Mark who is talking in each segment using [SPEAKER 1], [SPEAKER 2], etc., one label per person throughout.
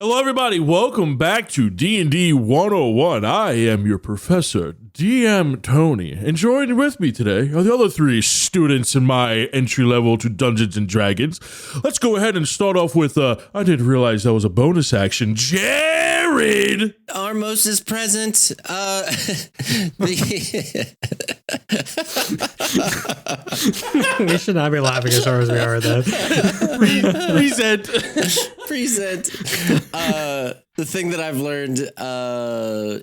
[SPEAKER 1] Hello, everybody. Welcome back to D&D 101. I am your professor, DM Tony, and joined with me today are the other three students in my entry level to Dungeons and Dragons. Let's go ahead and start off with, I didn't realize that was a bonus action, Jared!
[SPEAKER 2] Armos is present.
[SPEAKER 3] We should not be laughing as hard as we are at that.
[SPEAKER 2] Present. The thing that I've learned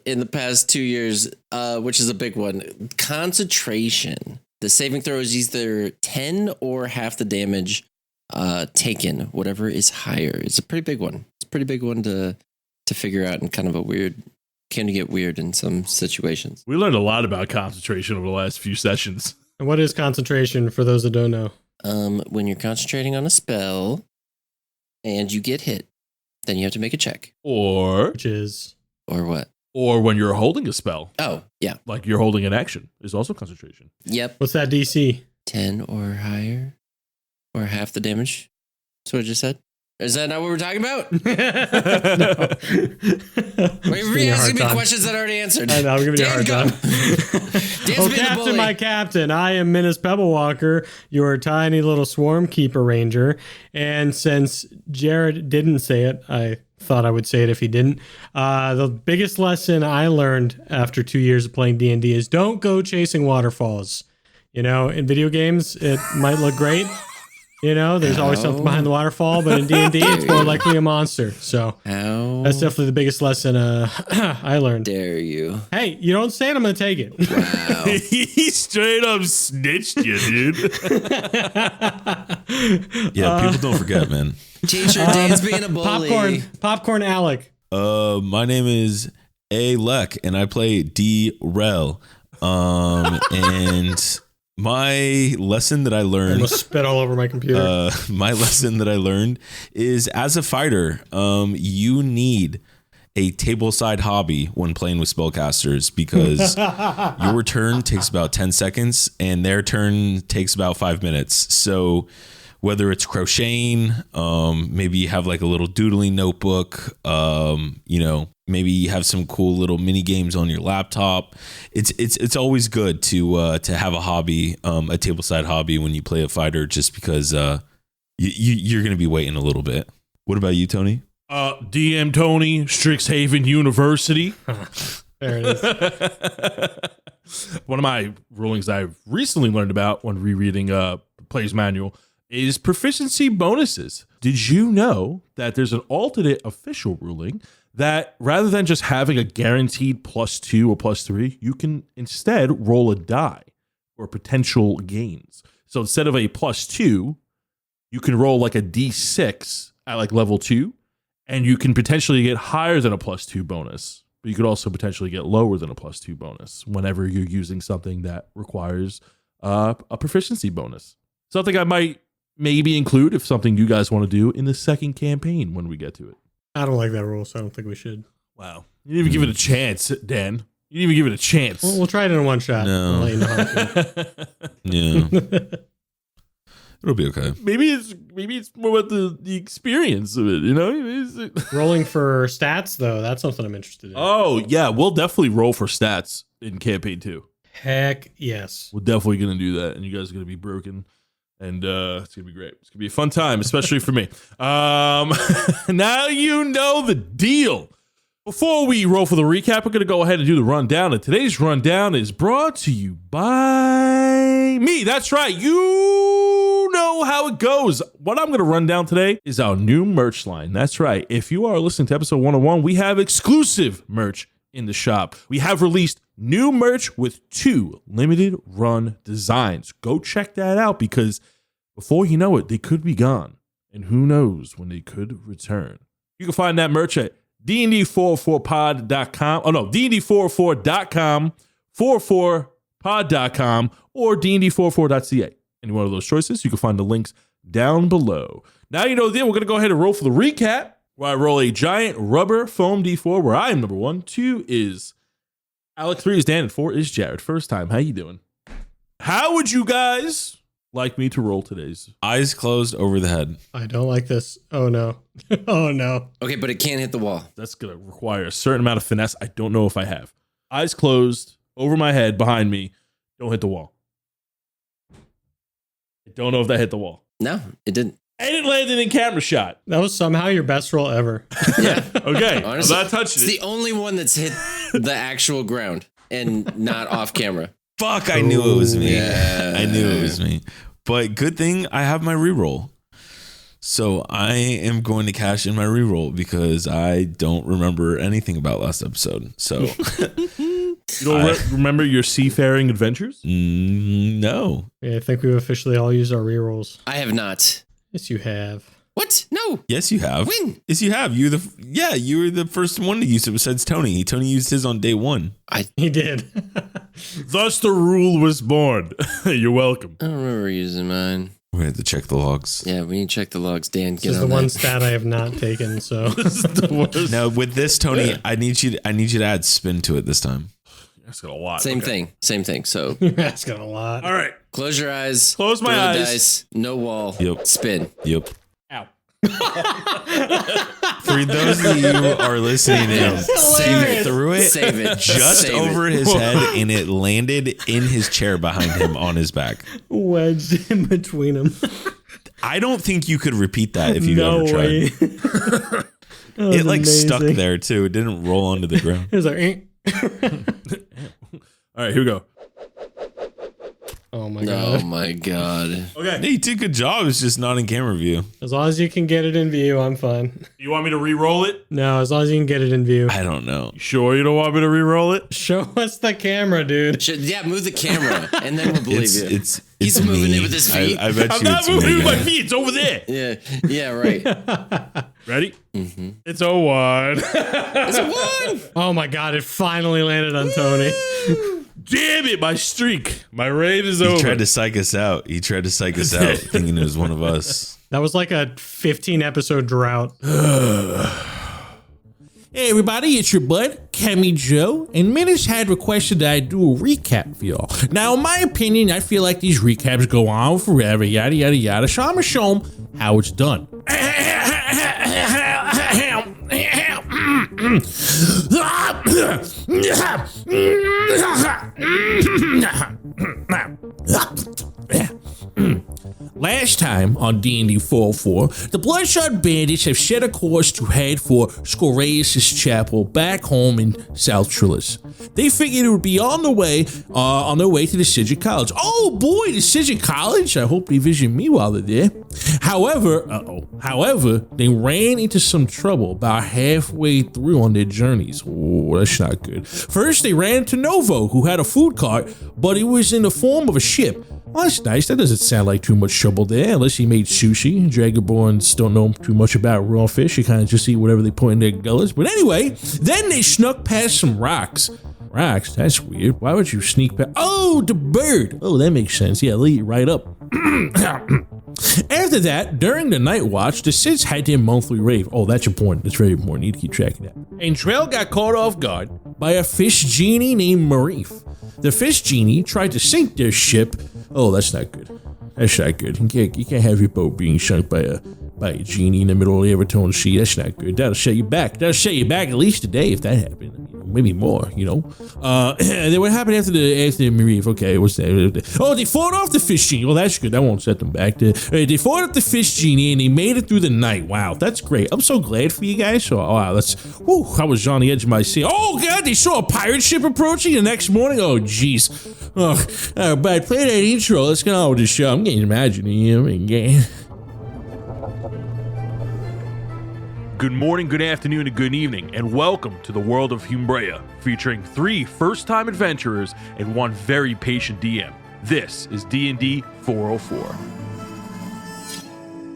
[SPEAKER 2] in the past 2 years, which is a big one, concentration. The saving throw is either 10 or half the damage taken, whatever is higher. It's a pretty big one. It's a pretty big one to figure out, and kind of a weird, can get weird in some situations.
[SPEAKER 1] We learned a lot about concentration over the last few sessions.
[SPEAKER 3] And what is concentration for those that don't know?
[SPEAKER 2] When you're concentrating on a spell and you get hit, then you have to make a check.
[SPEAKER 1] Or
[SPEAKER 2] what?
[SPEAKER 1] Or when you're holding a spell.
[SPEAKER 2] Oh, yeah.
[SPEAKER 1] Like you're holding an action is also concentration.
[SPEAKER 2] Yep.
[SPEAKER 3] What's that DC?
[SPEAKER 2] 10 or higher, or half the damage. That's what I just said. Is that not what we're talking about?
[SPEAKER 3] No.
[SPEAKER 2] Wait, you're asking me questions that I already answered.
[SPEAKER 3] I know, I'm giving you a hard time. Oh, Captain, my captain, I am Menace Pebblewalker, your tiny little swarm keeper ranger. And since Jared didn't say it, I thought I would say it if he didn't. The biggest lesson I learned after 2 years of playing D&D is don't go chasing waterfalls. You know, in video games, it might look great. You know, there's always something behind the waterfall, but in D&D, it's more likely a monster. So that's definitely the biggest lesson I learned.
[SPEAKER 2] Dare you?
[SPEAKER 3] Hey, you don't say it, I'm going to take it.
[SPEAKER 2] Wow.
[SPEAKER 1] He straight up snitched you, dude.
[SPEAKER 4] Yeah, people don't forget, man.
[SPEAKER 2] T-shirt dance being a bully.
[SPEAKER 3] Popcorn Alec.
[SPEAKER 4] My name is Alec, and I play D-Rel. And my lesson that I learned,
[SPEAKER 3] I almost spit all over my computer.
[SPEAKER 4] My lesson that I learned is, as a fighter, you need a tableside hobby when playing with spellcasters, because your turn takes about 10 seconds and their turn takes about 5 minutes. So whether it's crocheting, maybe you have like a little doodling notebook, you know, maybe you have some cool little mini games on your laptop. It's always good to have a hobby, a tableside hobby when you play a fighter, just because you're going to be waiting a little bit. What about you, Tony?
[SPEAKER 1] DM Tony, Strixhaven University.
[SPEAKER 3] There it is.
[SPEAKER 1] One of my rulings I've recently learned about when rereading Player's Manual is proficiency bonuses. Did you know that there's an alternate official ruling that rather than just having a guaranteed +2 or +3, you can instead roll a die for potential gains. So instead of a +2, you can roll like a D6 at like level 2, and you can potentially get higher than a +2 bonus, but you could also potentially get lower than a +2 bonus whenever you're using something that requires a proficiency bonus. Something I might maybe include if something you guys want to do in the second campaign when we get to it.
[SPEAKER 3] I don't like that rule, so I don't think we should.
[SPEAKER 1] Wow. You didn't even give it a chance, Dan. You didn't even give it a chance.
[SPEAKER 3] We'll try it in one shot.
[SPEAKER 4] No.
[SPEAKER 3] I'll let you know how it
[SPEAKER 4] Yeah. It'll be okay.
[SPEAKER 1] Maybe it's more about the experience of it, you know?
[SPEAKER 3] Rolling for stats, though, that's something I'm interested in.
[SPEAKER 1] Oh, yeah. We'll definitely roll for stats in campaign 2.
[SPEAKER 3] Heck yes.
[SPEAKER 1] We're definitely going to do that, and you guys are going to be broken. And it's going to be great. It's going to be a fun time, especially for me. Now you know the deal. Before we roll for the recap, we're going to go ahead and do the rundown. And today's rundown is brought to you by me. That's right. You know how it goes. What I'm going to run down today is our new merch line. That's right. If you are listening to episode 101, we have exclusive merch in the shop. We have released new merch with 2 limited run designs. Go check that out, because before you know it, they could be gone. And who knows when they could return. You can find that merch at DND404pod.com. Oh no, DND404.com, 44pod.com, or DND404.ca. Any one of those choices, you can find the links down below. Now you know then, we're going to go ahead and roll for the recap, where I roll a giant rubber foam D4, where I am number 1, 2 is Alex, 3 is Dan, and 4 is Jared. First time, how you doing? How would you guys like me to roll today's?
[SPEAKER 4] Eyes closed over the head.
[SPEAKER 3] I don't like this. Oh no. Oh no.
[SPEAKER 2] Okay, but it can't hit the wall.
[SPEAKER 1] That's going to require a certain amount of finesse. I don't know if I have. Eyes closed, over my head, behind me. Don't hit the wall. I don't know if that hit the wall.
[SPEAKER 2] No, it didn't.
[SPEAKER 1] And it landed in camera shot.
[SPEAKER 3] That was somehow your best roll ever.
[SPEAKER 2] Yeah.
[SPEAKER 1] Okay,
[SPEAKER 2] Honestly,
[SPEAKER 1] I'm not touching
[SPEAKER 2] it's
[SPEAKER 1] it.
[SPEAKER 2] the only one that's hit the actual ground and not off camera.
[SPEAKER 4] Fuck, I knew it was me.
[SPEAKER 2] Yeah.
[SPEAKER 4] I knew it was me. But good thing I have my reroll. So I am going to cash in my reroll because I don't remember anything about last episode. So
[SPEAKER 1] You don't remember your seafaring adventures?
[SPEAKER 4] no.
[SPEAKER 3] Yeah, I think we've officially all used our rerolls.
[SPEAKER 2] I have not.
[SPEAKER 3] Yes, you have.
[SPEAKER 2] What? No.
[SPEAKER 4] Yes, you have.
[SPEAKER 2] When?
[SPEAKER 4] Yes, you have. You were the first one to use it besides Tony. Tony used his on day one.
[SPEAKER 3] He did.
[SPEAKER 1] Thus the rule was born. You're welcome.
[SPEAKER 2] I don't remember using mine.
[SPEAKER 4] We're going to have to check the logs.
[SPEAKER 2] Yeah, we need to check the logs. Dan,
[SPEAKER 3] This
[SPEAKER 2] get
[SPEAKER 3] is
[SPEAKER 2] on
[SPEAKER 3] the one
[SPEAKER 2] that.
[SPEAKER 3] stat I have not taken, so
[SPEAKER 1] This is the worst.
[SPEAKER 4] Now with this, Tony, I need you to add spin to it this time.
[SPEAKER 1] That's got a lot.
[SPEAKER 2] Same
[SPEAKER 1] Okay.
[SPEAKER 2] thing. So
[SPEAKER 3] you're asking a lot.
[SPEAKER 1] All right.
[SPEAKER 2] close your eyes.
[SPEAKER 1] Close my
[SPEAKER 2] throw the
[SPEAKER 1] eyes.
[SPEAKER 2] dice, no wall.
[SPEAKER 4] Yep.
[SPEAKER 2] Spin.
[SPEAKER 4] Yep.
[SPEAKER 1] Ow.
[SPEAKER 4] For those of you who are listening in, he threw it
[SPEAKER 2] Save it.
[SPEAKER 4] just
[SPEAKER 2] Save
[SPEAKER 4] over
[SPEAKER 2] it.
[SPEAKER 4] his head and it landed in his chair behind him on his back.
[SPEAKER 3] Wedged in between them.
[SPEAKER 4] I don't think you could repeat that if you
[SPEAKER 3] No
[SPEAKER 4] ever tried.
[SPEAKER 3] way.
[SPEAKER 4] It like stuck
[SPEAKER 3] amazing.
[SPEAKER 4] there too. It didn't roll onto the ground.
[SPEAKER 3] It was like, eh.
[SPEAKER 1] All right, here we go.
[SPEAKER 3] Oh my
[SPEAKER 2] Oh
[SPEAKER 3] god.
[SPEAKER 2] my god.
[SPEAKER 1] Okay.
[SPEAKER 4] He did a good job. It's just not in camera view.
[SPEAKER 3] As long as you can get it in view, I'm fine.
[SPEAKER 1] You want me to re-roll it?
[SPEAKER 3] No, as long as you can get it in view.
[SPEAKER 4] I don't know.
[SPEAKER 1] You sure you don't want me to re-roll it?
[SPEAKER 3] Show us the camera, dude.
[SPEAKER 2] Yeah, move the camera, and then we'll believe you. He's
[SPEAKER 4] it's
[SPEAKER 2] moving
[SPEAKER 4] me.
[SPEAKER 2] it with his feet.
[SPEAKER 4] I bet
[SPEAKER 1] I'm
[SPEAKER 4] you
[SPEAKER 1] not
[SPEAKER 4] it's
[SPEAKER 1] moving
[SPEAKER 4] me.
[SPEAKER 1] with my feet. It's over there.
[SPEAKER 2] Yeah, right.
[SPEAKER 1] Ready? Mm-hmm. It's a 1.
[SPEAKER 2] It's a 1.
[SPEAKER 3] Oh my god, it finally landed on Tony.
[SPEAKER 1] Damn it, my streak. My reign is
[SPEAKER 4] He
[SPEAKER 1] over.
[SPEAKER 4] tried to psych us out. Thinking it was one of us.
[SPEAKER 3] That was like a 15 episode drought.
[SPEAKER 5] Hey everybody, it's your bud, Cammy Joe, and Menace had requested that I do a recap for y'all. Now, in my opinion, I feel like these recaps go on forever, yada yada yada, so I'm gonna show them how it's done. Last time on DND404, the Bloodshard Bandits have set a course to head for Scoraeus' chapel back home in South Trillis. They figured it would be on their way to the Sigic College. Oh boy, the Sigic College! I hope they visit me while they're there. However, they ran into some trouble about halfway through on their journeys. Oh, that's not good. First, they ran into Novo, who had a food cart, but it was in the form of a ship. Well, that's nice. That doesn't sound like too much trouble there, unless he made sushi. Dragonborns don't know too much about raw fish. You kind of just eat whatever they put in their gullets. But anyway, then they snuck past some rocks. Rocks? That's weird. Why would you sneak past? Oh, the bird. Oh, that makes sense. Yeah, they'll eat right up. After that, during the night watch, the Sids had their monthly rave. Oh, that's important. That's very important. You need to keep track of that. And Trail got caught off guard by a fish genie named Marif. The fish genie tried to sink their ship. Oh, that's not good. That's not good. You can't have your boat being sunk by a genie in the middle of the Evertone Sea. That's not good. That'll set you back. That'll set you back at least a day if that happened. Maybe more, And then what happened after the Marif? Okay, what's that? Oh, they fought off the fish genie. Well, that's good. That won't set them back. They fought off the fish genie and they made it through the night. Wow, that's great. I'm so glad for you guys. So, wow, I was on the edge of my seat. Oh God, they saw a pirate ship approaching the next morning. Oh jeez. Oh, but play that intro. Let's get on with the show. I'm getting imagining.
[SPEAKER 1] Good morning, good afternoon, and good evening, and welcome to the world of Humbrea, featuring 3 first-time adventurers and 1 very patient DM. This is D&D 404.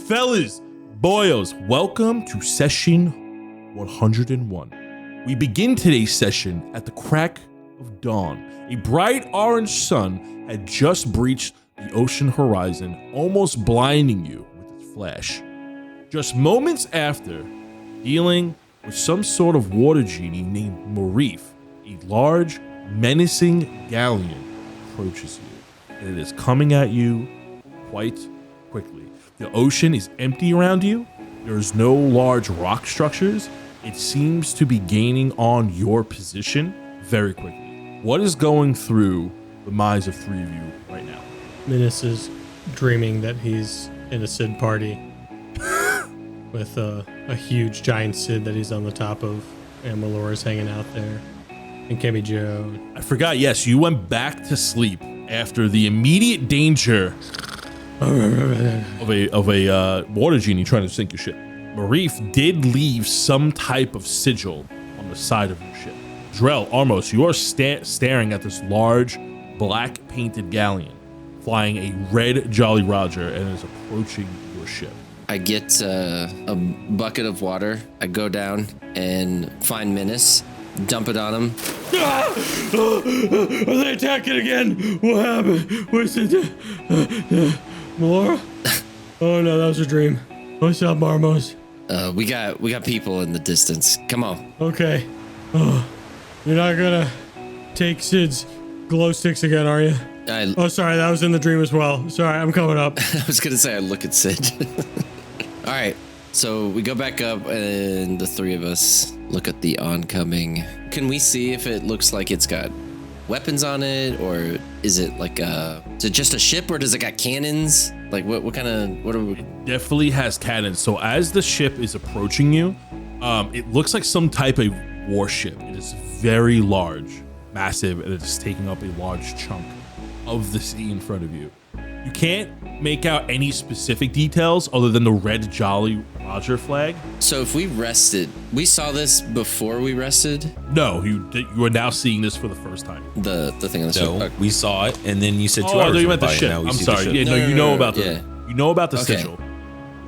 [SPEAKER 1] Fellas, boyos, welcome to session 101. We begin today's session at the crack of dawn. A bright orange sun had just breached the ocean horizon, almost blinding you with its flash. Just moments after, dealing with some sort of water genie named Marif, a large, menacing galleon approaches you, and it is coming at you quite quickly. The ocean is empty around you. There's no large rock structures. It seems to be gaining on your position very quickly. What is going through the minds of three of you right now?
[SPEAKER 3] Minas is dreaming that he's in a Sid party with a huge giant Sid that he's on the top of, and Melora's hanging out there, and Kemi Joe.
[SPEAKER 1] I forgot, yes, you went back to sleep after the immediate danger of a water genie trying to sink your ship. Marif did leave some type of sigil on the side of your ship. Drell, Armos, you are staring at this large, black painted galleon flying a red Jolly Roger and is approaching your ship.
[SPEAKER 2] I get a bucket of water. I go down and find Minas, dump it on him.
[SPEAKER 3] Are they attacking again? What happened? What's it? Melora? Oh no, that was a dream. What's up, Marmos?
[SPEAKER 2] We got people in the distance. Come on.
[SPEAKER 3] Okay. Oh, you're not gonna take Sid's glow sticks again, are you? Oh, sorry, that was in the dream as well. Sorry, I'm coming up.
[SPEAKER 2] I was gonna say I look at Sid. All right, so we go back up, and the three of us look at the oncoming. Can we see if it looks like it's got weapons on it, or is it like is it just a ship, or does it got cannons? Like what are we?
[SPEAKER 1] It definitely has cannons. So as the ship is approaching you, it looks like some type of warship. It is very large, massive, and it's taking up a large chunk of the sea in front of you. You can't make out any specific details other than the red Jolly Roger flag.
[SPEAKER 2] So if we rested, we saw this before we rested?
[SPEAKER 1] No, you are now seeing this for the first time.
[SPEAKER 2] The thing on the
[SPEAKER 4] So
[SPEAKER 2] ship.
[SPEAKER 4] we saw it, and then you said 2
[SPEAKER 1] Oh, I
[SPEAKER 4] hours
[SPEAKER 1] thought you
[SPEAKER 4] went
[SPEAKER 1] meant the
[SPEAKER 4] by,
[SPEAKER 1] ship.
[SPEAKER 4] and now we
[SPEAKER 1] I'm
[SPEAKER 4] see
[SPEAKER 1] sorry.
[SPEAKER 4] the ship.
[SPEAKER 1] Yeah, no, you know about the
[SPEAKER 2] yeah.
[SPEAKER 1] you know about the
[SPEAKER 2] Okay.
[SPEAKER 1] sigil,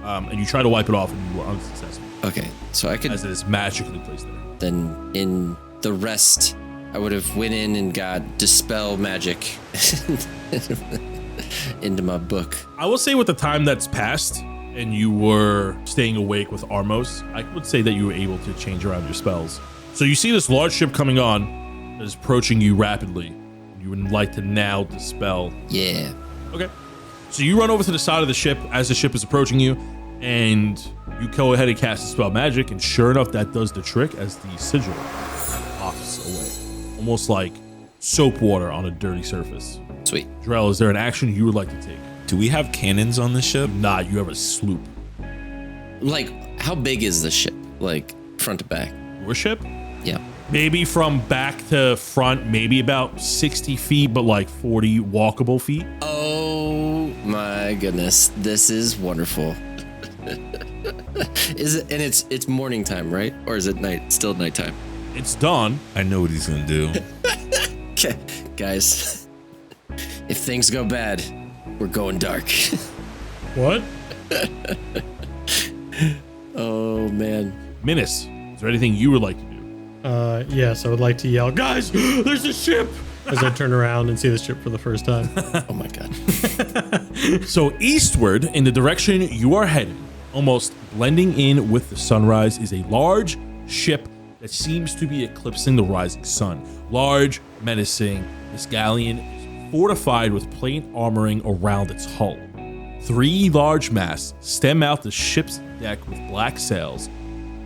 [SPEAKER 1] and you try to wipe it off, and you were unsuccessful
[SPEAKER 2] Okay, so I could
[SPEAKER 1] as it is magically placed there.
[SPEAKER 2] then in the rest, I would have went in and got dispel magic into my book.
[SPEAKER 1] I will say with the time that's passed and you were staying awake with Armos, I would say that you were able to change around your spells. So you see this large ship coming on that is approaching you rapidly. You would like to now dispel.
[SPEAKER 2] Yeah.
[SPEAKER 1] Okay. So you run over to the side of the ship as the ship is approaching you, and you go ahead and cast Dispel Magic, and sure enough, that does the trick as the sigil puffs away. Almost like soap water on a dirty surface.
[SPEAKER 2] Sweet.
[SPEAKER 1] Drell, is there an action you would like to take?
[SPEAKER 4] Do we have cannons on the ship?
[SPEAKER 1] Nah, you have a sloop.
[SPEAKER 2] Like, how big is the ship? Like, front to back?
[SPEAKER 1] Your ship?
[SPEAKER 2] Yeah.
[SPEAKER 1] Maybe from back to front, maybe about 60 feet, but like 40 walkable feet.
[SPEAKER 2] Oh my goodness. This is wonderful. Is it, and it's morning time, right? Or is it night? Still nighttime?
[SPEAKER 1] It's dawn.
[SPEAKER 4] I know what he's gonna do.
[SPEAKER 2] Okay, guys. If things go bad, we're going dark.
[SPEAKER 3] What?
[SPEAKER 2] Oh man.
[SPEAKER 1] Minas, is there anything you would like to do?
[SPEAKER 3] Yes, I would like to yell, guys, there's a ship! As I turn around and see the ship for the first time.
[SPEAKER 2] Oh my god.
[SPEAKER 1] So eastward, in the direction you are headed, almost blending in with the sunrise, is a large ship that seems to be eclipsing the rising sun. Large, menacing, this galleon is fortified with plate armoring around its hull. 3 large masts stem out the ship's deck with black sails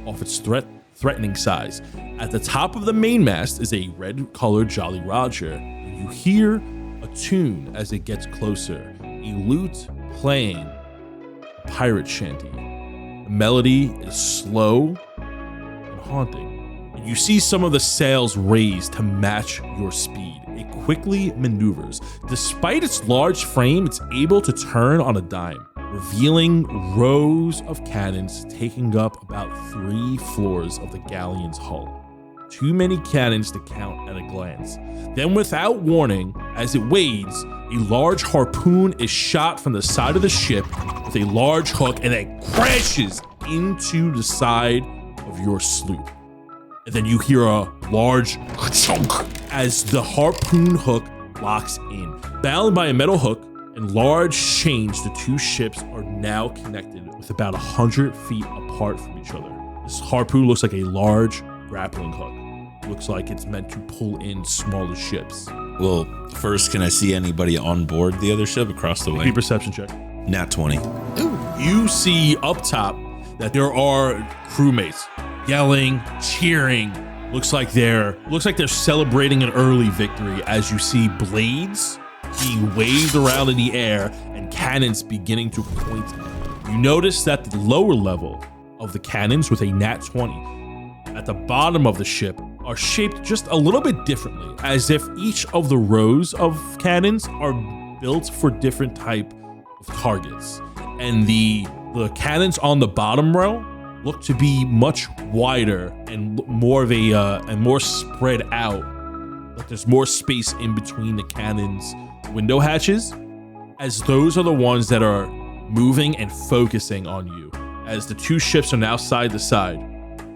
[SPEAKER 1] off its threatening size. At the top of the mainmast is a red-colored Jolly Roger, and you hear a tune as it gets closer, a lute playing a pirate shanty. The melody is slow and haunting, and you see some of the sails raised to match your speed. It quickly maneuvers. Despite its large frame, it's able to turn on a dime, revealing rows of cannons taking up about 3 floors of the galleon's hull. Too many cannons to count at a glance. Then, without warning, as it wades, a large harpoon is shot from the side of the ship with a large hook and then crashes into the side of your sloop. And then you hear a large chunk as the harpoon hook locks in. Bound by a metal hook and large chains, the 2 ships are now connected with about 100 feet apart from each other. This harpoon looks like a large grappling hook. looks like it's meant to pull in smaller ships.
[SPEAKER 4] Well, first, can I see anybody on board the other ship across the way?
[SPEAKER 1] Give me a perception check.
[SPEAKER 4] Nat 20.
[SPEAKER 1] You see up top that there are crewmates yelling, cheering. Looks like they're celebrating an early victory as you see blades being waved around in the air and cannons beginning to point. You notice that the lower level of the cannons with a nat 20 at the bottom of the ship are shaped just a little bit differently, as if each of the rows of cannons are built for different type of targets. And the cannons on the bottom row look to be much wider and more of a and more spread out. Like there's more space in between the cannons' window hatches, as those are the ones that are moving and focusing on you. As the two ships are now side to side,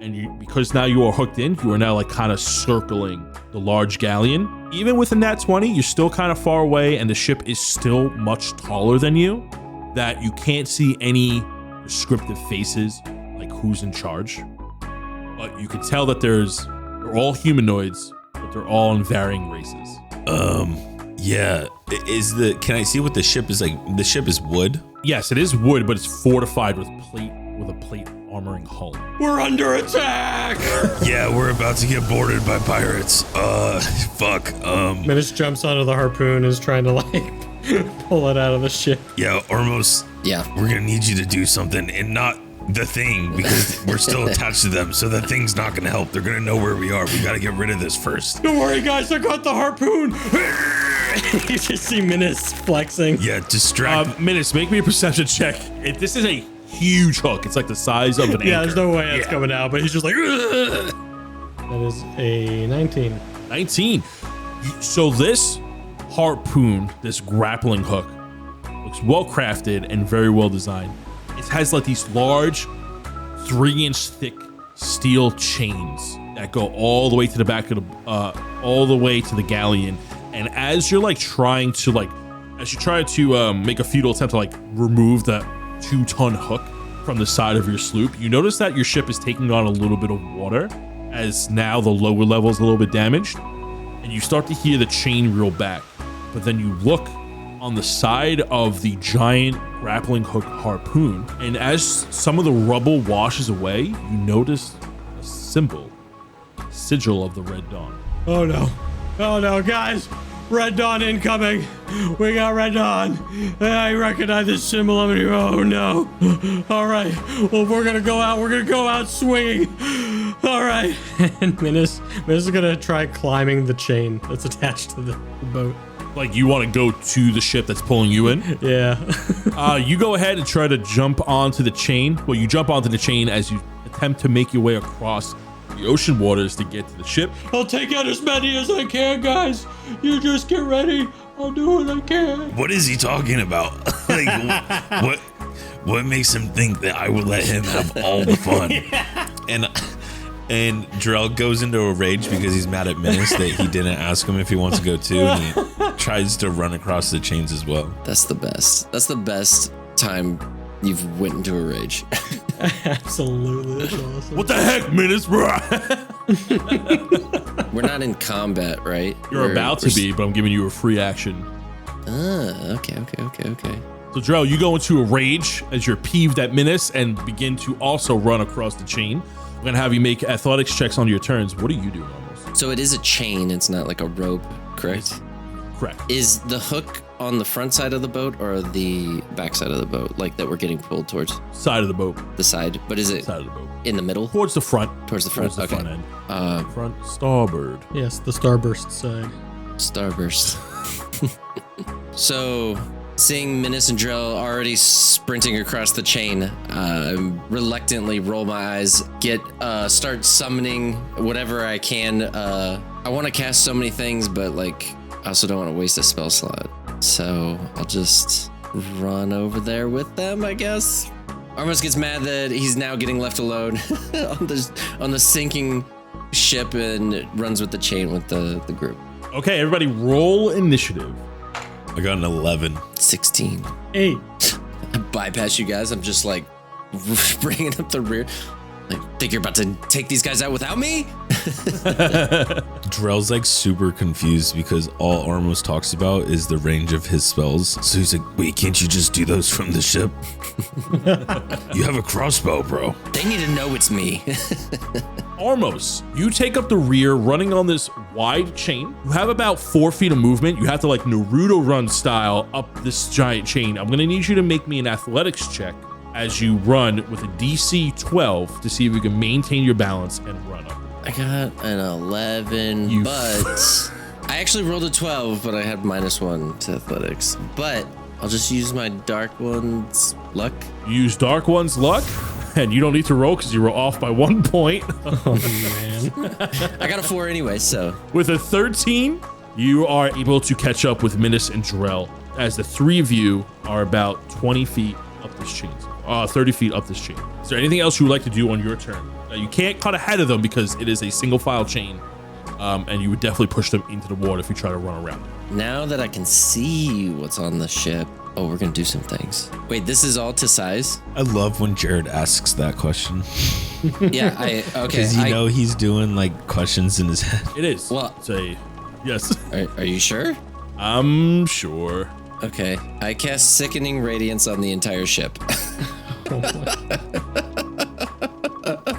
[SPEAKER 1] and because now you are hooked in, you are now like kind of circling the large galleon. Even with a nat 20, you're still kind of far away, and the ship is still much taller than you, that you can't see any descriptive faces like who's in charge. But you can tell that they're all humanoids, but they're all in varying races.
[SPEAKER 4] Yeah. Can I see what the ship is like? The ship is wood?
[SPEAKER 1] Yes, it is wood, but it's fortified with a plate armoring hull.
[SPEAKER 3] We're under attack!
[SPEAKER 4] Yeah, we're about to get boarded by pirates. Fuck.
[SPEAKER 3] Menace jumps onto the harpoon and is trying to like pull it out of the ship.
[SPEAKER 4] Yeah, Ormos.
[SPEAKER 2] Yeah.
[SPEAKER 4] We're gonna need you to do something, and not the thing, because we're still attached to them, so the thing's not gonna help. They're gonna know where we are. We gotta get rid of this first.
[SPEAKER 3] Don't worry, guys, I got the harpoon! You just see Menace flexing.
[SPEAKER 4] Yeah, distract.
[SPEAKER 1] Menace, make me a perception check. This is a huge hook. It's like the size of an anchor.
[SPEAKER 3] Yeah, there's no way it's coming out, but he's just like, ugh. That is a 19.
[SPEAKER 1] 19. So this harpoon, this grappling hook, looks well crafted and very well designed. It has like these large 3-inch thick steel chains that go all the way to the back of the all the way to the galleon. And as you're trying to make a futile attempt to like remove that 2-ton hook from the side of your sloop, you notice that your ship is taking on a little bit of water, as now the lower level is a little bit damaged, and you start to hear the chain reel back. But then you look on the side of the giant grappling hook harpoon, and as some of the rubble washes away, you notice a sigil of the Red Dawn.
[SPEAKER 3] Oh no, guys! Red Dawn incoming! We got Red Dawn! I recognize this symbol. Oh no! Alright, well, we're gonna go out swinging! Alright! And Menace is gonna try climbing the chain that's attached to the boat.
[SPEAKER 1] Like, you want to go to the ship that's pulling you in?
[SPEAKER 3] Yeah.
[SPEAKER 1] You go ahead and try to jump onto the chain. Well, you jump onto the chain as you attempt to make your way across the ocean waters to get to the ship.
[SPEAKER 3] I'll take out as many as I can, guys. You just get ready. I'll do what I can.
[SPEAKER 4] What is he talking about? Like, what makes him think that I will let him have all the fun? And Drell goes into a rage because he's mad at Menace that he didn't ask him if he wants to go too, and he tries to run across the chains as well.
[SPEAKER 2] That's the best. That's the best time you've went into a rage.
[SPEAKER 3] Absolutely. That's awesome.
[SPEAKER 1] What the heck, Menace, bro?
[SPEAKER 2] We're not in combat, right?
[SPEAKER 1] You're about to be, but I'm giving you a free action.
[SPEAKER 2] Okay.
[SPEAKER 1] So, Drell, you go into a rage as you're peeved at Menace and begin to also run across the chain. We're going to have you make athletics checks on your turns. What are you doing almost?
[SPEAKER 2] So it is a chain. It's not like a rope, correct?
[SPEAKER 1] Correct.
[SPEAKER 2] Is the hook on the front side of the boat or the back side of the boat, like that we're getting pulled towards?
[SPEAKER 1] Side of the boat.
[SPEAKER 2] The side. But is it
[SPEAKER 1] Side of the boat.
[SPEAKER 2] in the middle?
[SPEAKER 1] Towards the front.
[SPEAKER 2] Towards the front.
[SPEAKER 1] Towards the
[SPEAKER 2] Okay.
[SPEAKER 1] front end. Front starboard.
[SPEAKER 3] Yes, the starburst side.
[SPEAKER 2] Starburst. So, seeing Menace and Drell already sprinting across the chain, reluctantly roll my eyes, start summoning whatever I can. I want to cast so many things, but like, I also don't want to waste a spell slot. So I'll just run over there with them, I guess. Armos gets mad that he's now getting left alone on the sinking ship and runs with the chain with the group.
[SPEAKER 1] Okay, everybody roll initiative.
[SPEAKER 4] I got an 11.
[SPEAKER 2] 16.
[SPEAKER 3] 8.
[SPEAKER 2] I bypass you guys. I'm just like bringing up the rear. Like, think you're about to take these guys out without me?
[SPEAKER 4] Drell's like super confused because all Armos talks about is the range of his spells. So he's like, wait, can't you just do those from the ship? You have a crossbow, bro.
[SPEAKER 2] They need to know it's me.
[SPEAKER 1] Armos, you take up the rear running on this wide chain. You have about 4 feet of movement. You have to like Naruto run style up this giant chain. I'm gonna need you to make me an athletics check as you run with a DC 12 to see if you can maintain your balance and run up.
[SPEAKER 2] I got an 11, but I actually rolled a 12, but I had -1 to athletics. But I'll just use my Dark One's luck.
[SPEAKER 1] Use Dark One's luck, and you don't need to roll because you were off by 1 point.
[SPEAKER 3] Oh, man.
[SPEAKER 2] I got a 4 anyway, so.
[SPEAKER 1] With a 13, you are able to catch up with Minas and Drell as the 3 of you are about 20 feet up this chain. 30 feet up this chain. Is there anything else you would like to do on your turn? You can't cut ahead of them because it is a single file chain, and you would definitely push them into the water if you try to run around.
[SPEAKER 2] Now that I can see what's on the ship, oh, we're gonna do some things. Wait, this is all to size?
[SPEAKER 4] I love when Jared asks that question.
[SPEAKER 2] Yeah, okay.
[SPEAKER 4] Because you know he's doing like questions in his head.
[SPEAKER 1] It is.
[SPEAKER 2] Well,
[SPEAKER 1] say yes.
[SPEAKER 2] Are you sure?
[SPEAKER 1] I'm sure.
[SPEAKER 2] Okay, I cast Sickening Radiance on the entire ship.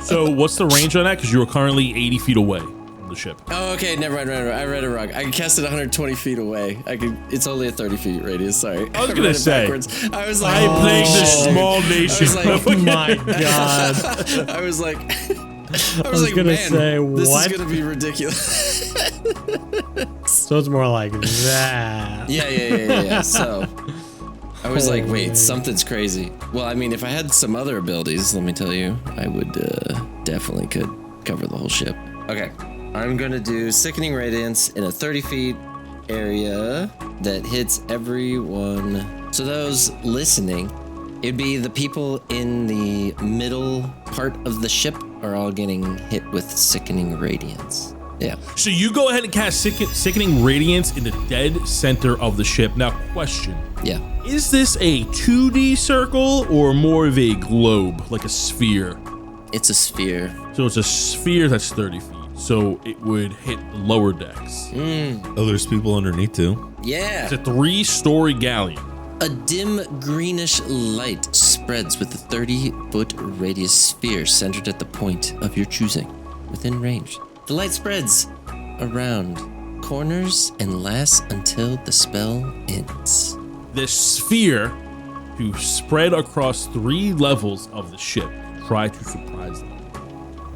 [SPEAKER 1] So what's the range on that? Because you are currently 80 feet away from the ship.
[SPEAKER 2] Oh, okay, never mind. I read it wrong. I can cast it 120 feet away. It's only a 30 feet radius. Sorry.
[SPEAKER 1] I was gonna say.
[SPEAKER 2] I was like,
[SPEAKER 1] I'm playing this small nation.
[SPEAKER 2] Oh
[SPEAKER 3] my God.
[SPEAKER 2] I was like,
[SPEAKER 3] gonna
[SPEAKER 2] man,
[SPEAKER 3] say,
[SPEAKER 2] this
[SPEAKER 3] what?
[SPEAKER 2] is gonna be ridiculous.
[SPEAKER 3] So it's more like that.
[SPEAKER 2] Yeah. So I was like, wait, something's crazy. Well, I mean, if I had some other abilities, let me tell you, I would definitely could cover the whole ship. Okay, I'm gonna do Sickening Radiance in a 30 feet area that hits everyone. So those listening, it'd be the people in the middle part of the ship are all getting hit with Sickening Radiance. Yeah.
[SPEAKER 1] So you go ahead and cast Sickening Radiance in the dead center of the ship. Now, question.
[SPEAKER 2] Yeah.
[SPEAKER 1] Is this a 2D circle or more of a globe, like a sphere?
[SPEAKER 2] It's a sphere.
[SPEAKER 1] So it's a sphere that's 30 feet. So it would hit the lower decks.
[SPEAKER 4] Oh, there's people underneath too.
[SPEAKER 2] Yeah.
[SPEAKER 1] It's a 3-story galleon.
[SPEAKER 2] A dim greenish light spreads with a 30-foot radius sphere centered at the point of your choosing, within range. The light spreads around corners and lasts until the spell ends.
[SPEAKER 1] This sphere to spread across 3 levels of the ship. Try to surprise them.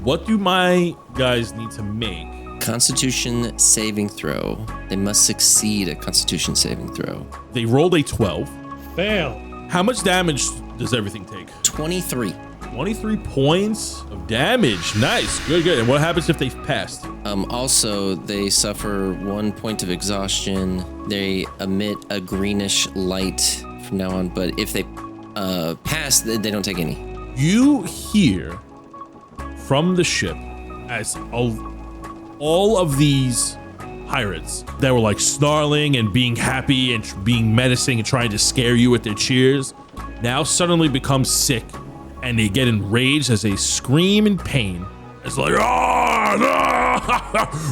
[SPEAKER 1] What do my guys need to make?
[SPEAKER 2] Constitution saving throw. They must succeed a Constitution saving throw.
[SPEAKER 1] They rolled a 12.
[SPEAKER 3] Fail.
[SPEAKER 1] How much damage does everything take?
[SPEAKER 2] 23.
[SPEAKER 1] 23 points of damage. Nice. Good. And what happens if they've passed?
[SPEAKER 2] Also, they suffer 1 point of exhaustion. They emit a greenish light from now on, but if they pass, they don't take any.
[SPEAKER 1] You hear from the ship as all of these pirates that were like snarling and being happy and being menacing and trying to scare you with their cheers now suddenly become sick, and they get enraged as they scream in pain. It's like,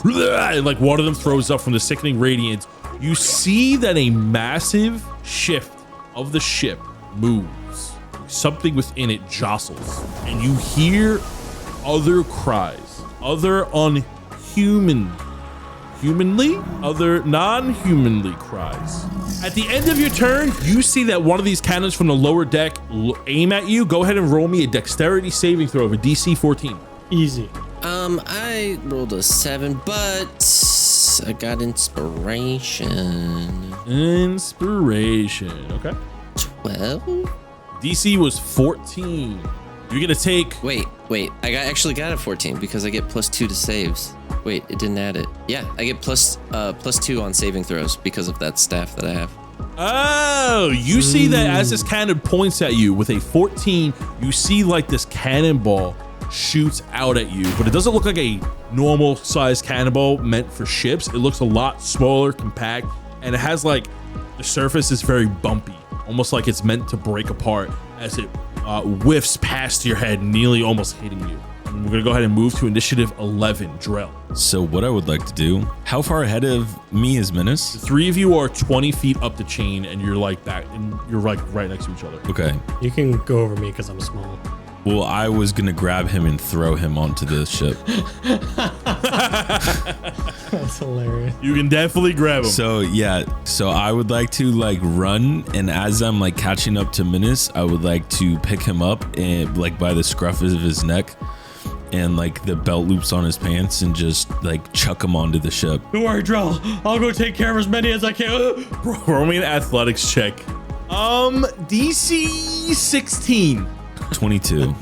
[SPEAKER 1] and like one of them throws up from the Sickening Radiance. You see that a massive shift of the ship moves. Something within it jostles, and you hear other cries, other non-humanly cries. At the end of your turn, you see that one of these cannons from the lower deck aim at you. Go ahead and roll me a dexterity saving throw of a DC 14.
[SPEAKER 3] Easy.
[SPEAKER 2] I rolled a 7, but I got inspiration.
[SPEAKER 1] Okay.
[SPEAKER 2] 12?
[SPEAKER 1] DC was 14. You're gonna take.
[SPEAKER 2] Wait. I actually got a 14 because I get +2 to saves. Wait, it didn't add it. Yeah, I get +2 on saving throws because of that staff that I have.
[SPEAKER 1] Oh, you see that as this cannon points at you with a 14, you see like this cannonball shoots out at you, but it doesn't look like a normal size cannonball meant for ships. It looks a lot smaller, compact, and it has like the surface is very bumpy, almost like it's meant to break apart as it whiffs past your head, nearly almost hitting you. And we're going to go ahead and move to initiative 11, Drell.
[SPEAKER 4] So what I would like to do, how far ahead of me is Menace?
[SPEAKER 1] The three of you are 20 feet up the chain, and you're like back, and you're like right next to each other.
[SPEAKER 4] Okay.
[SPEAKER 3] You can go over me because I'm small.
[SPEAKER 4] Well, I was going to grab him and throw him onto the ship.
[SPEAKER 3] That's hilarious.
[SPEAKER 1] You can definitely grab him.
[SPEAKER 4] So yeah, so I would like to like run, and as I'm like catching up to Menace, I would like to pick him up and like by the scruff of his neck and like the belt loops on his pants and just like chuck him onto the ship.
[SPEAKER 3] Don't worry, Drell. I'll go take care of as many as I can.
[SPEAKER 1] Roll me an athletics check. DC 16.
[SPEAKER 4] 22.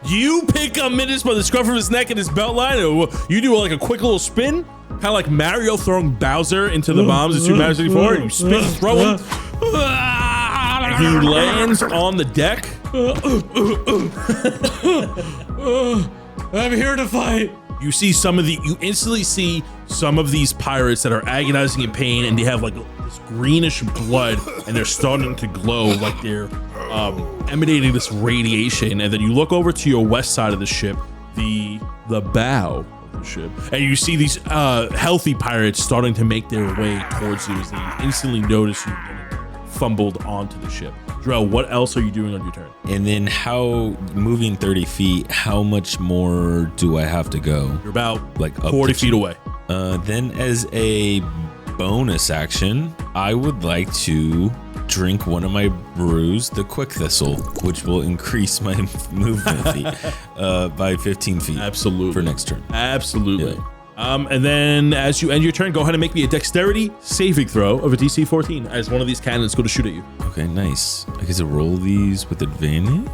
[SPEAKER 1] You pick up Menace by the scruff of his neck and his belt line, or you do like a quick little spin, kind of like Mario throwing Bowser into the bombs in Super Mario 64. And you spin, throw him. And he lands on the deck.
[SPEAKER 3] I'm here to fight.
[SPEAKER 1] You instantly see some of these pirates that are agonizing in pain, and they have like this greenish blood, and they're starting to glow like they're emanating this radiation. And then you look over to your west side of the ship, the bow of the ship, and you see these healthy pirates starting to make their way towards you as they instantly notice you getting fumbled onto the ship. Drell, what else are you doing on your turn?
[SPEAKER 4] And then moving 30 feet, how much more do I have to go?
[SPEAKER 1] You're about
[SPEAKER 4] Like up
[SPEAKER 1] 40
[SPEAKER 4] to
[SPEAKER 1] feet away.
[SPEAKER 4] Then as a bonus action, I would like to drink one of my brews, the Quick Thistle, which will increase my movement feet by 15 feet.
[SPEAKER 1] Absolutely.
[SPEAKER 4] For next turn.
[SPEAKER 1] Absolutely.
[SPEAKER 4] Yeah.
[SPEAKER 1] And then as you end your turn, go ahead and make me a dexterity saving throw of a DC 14 as one of these cannons go to shoot at you.
[SPEAKER 4] Okay, nice. I get to roll these with advantage.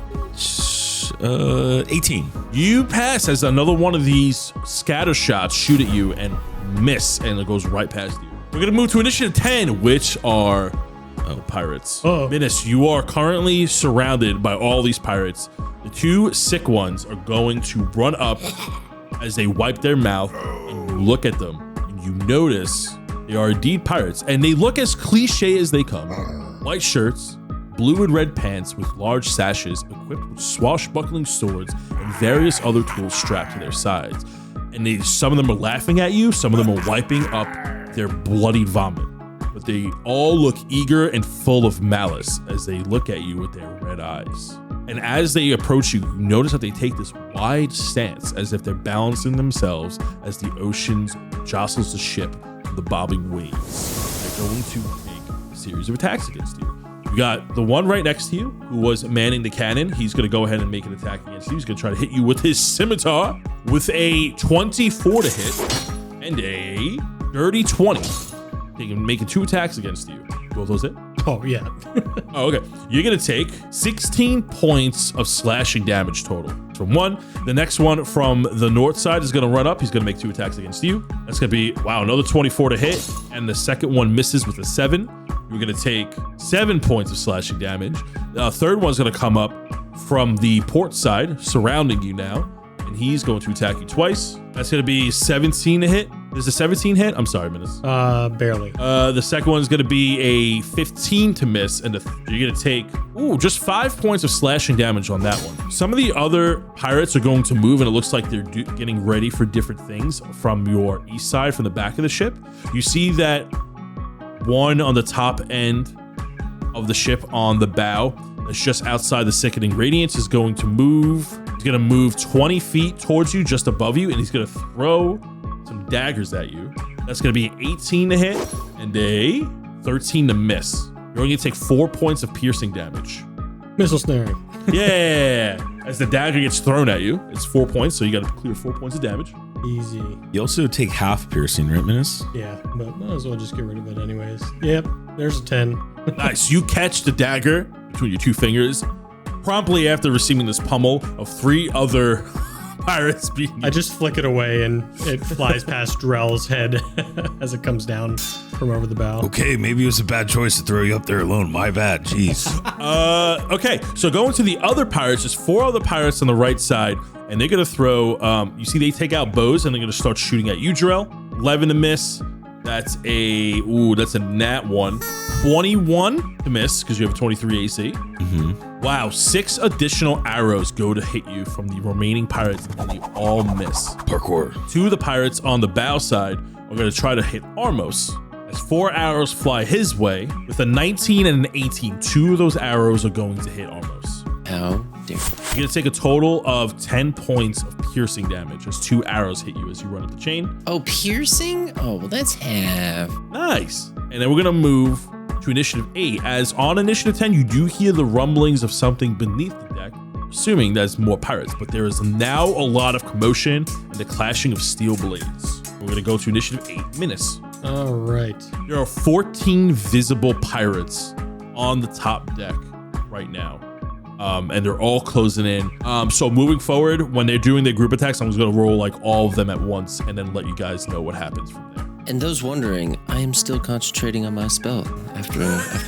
[SPEAKER 4] 18.
[SPEAKER 1] You pass as another one of these scatter shots shoot at you and miss, and it goes right past you. We're going to move to initiative 10, which are the pirates. Menace, you are currently surrounded by all these pirates. The two sick ones are going to run up as they wipe their mouth, and you look at them and you notice they are indeed pirates, and they look as cliche as they come. White shirts, blue and red pants with large sashes, equipped with swashbuckling swords and various other tools strapped to their sides. And some of them are laughing at you, some of them are wiping up their bloodied vomit. But they all look eager and full of malice as they look at you with their red eyes. And as they approach you, you notice that they take this wide stance as if they're balancing themselves as the ocean jostles the ship with the bobbing waves. They're going to make a series of attacks against you. You got the one right next to you who was manning the cannon. He's going to go ahead and make an attack against you. He's going to try to hit you with his scimitar with a 24 to hit and a dirty 20. He can make 2 attacks against you. Both those hit?
[SPEAKER 3] Oh, yeah.
[SPEAKER 1] Oh, okay. You're going to take 16 points of slashing damage total from one. The next one from the north side is going to run up. He's going to make 2 attacks against you. That's going to be, wow, another 24 to hit. And the second one misses with a 7. You're going to take 7 points of slashing damage. The third one's going to come up from the port side, surrounding you now. And he's going to attack you twice. That's going to be 17 to hit. Is the 17 hit? I'm sorry, Menace.
[SPEAKER 3] Barely.
[SPEAKER 1] The second one's going to be a 15 to miss, and you're going to take, just 5 points of slashing damage on that one. Some of the other pirates are going to move, and it looks like they're getting ready for different things from your east side, from the back of the ship. You see that one on the top end of the ship on the bow that's just outside the sickening radiance is going to move. He's going to move 20 feet towards you, just above you, and he's going to throw some daggers at you. That's going to be 18 to hit and a 13 to miss. You're only going to take 4 points of piercing damage.
[SPEAKER 3] Missile snaring.
[SPEAKER 1] Yeah. As the dagger gets thrown at you, it's 4 points, so you got to clear 4 points of damage.
[SPEAKER 3] Easy.
[SPEAKER 4] You also take half piercing, right, Menace?
[SPEAKER 3] Yeah, but might as well just get rid of it anyways. Yep, there's a 10.
[SPEAKER 1] Nice. You catch the dagger between your 2 fingers promptly after receiving this pummel of 3 other pirates beating you.
[SPEAKER 3] I just flick it away and it flies past Drell's head as it comes down from over the bow.
[SPEAKER 4] Okay, maybe it was a bad choice to throw you up there alone. My bad. Jeez.
[SPEAKER 1] Okay, so going to the other pirates, there's 4 other pirates on the right side, and they're going to throw, you see they take out bows, and they're going to start shooting at you, Drell. 11 to miss. That's a nat 1. 21 to miss, because you have a 23 AC. Wow, 6 additional arrows go to hit you from the remaining pirates, and they all miss.
[SPEAKER 4] Parkour.
[SPEAKER 1] 2 of the pirates on the bow side are going to try to hit Armos. As 4 arrows fly his way, with a 19 and an 18, 2 of those arrows are going to hit Armos.
[SPEAKER 2] How dare.
[SPEAKER 1] You're going to take a total of 10 points of piercing damage as 2 arrows hit you as you run up the chain.
[SPEAKER 2] Oh, piercing? Oh, well, that's half.
[SPEAKER 1] Nice. And then we're going to move to initiative 8. As on initiative 10, you do hear the rumblings of something beneath the deck, assuming there's more pirates, but there is now a lot of commotion and the clashing of steel blades. We're going to go to initiative 8, Minas.
[SPEAKER 3] All right.
[SPEAKER 1] There are 14 visible pirates on the top deck right now. And they're all closing in. So moving forward, when they're doing their group attacks, I'm just going to roll like all of them at once and then let you guys know what happens from there.
[SPEAKER 2] And those wondering, I am still concentrating on my spell after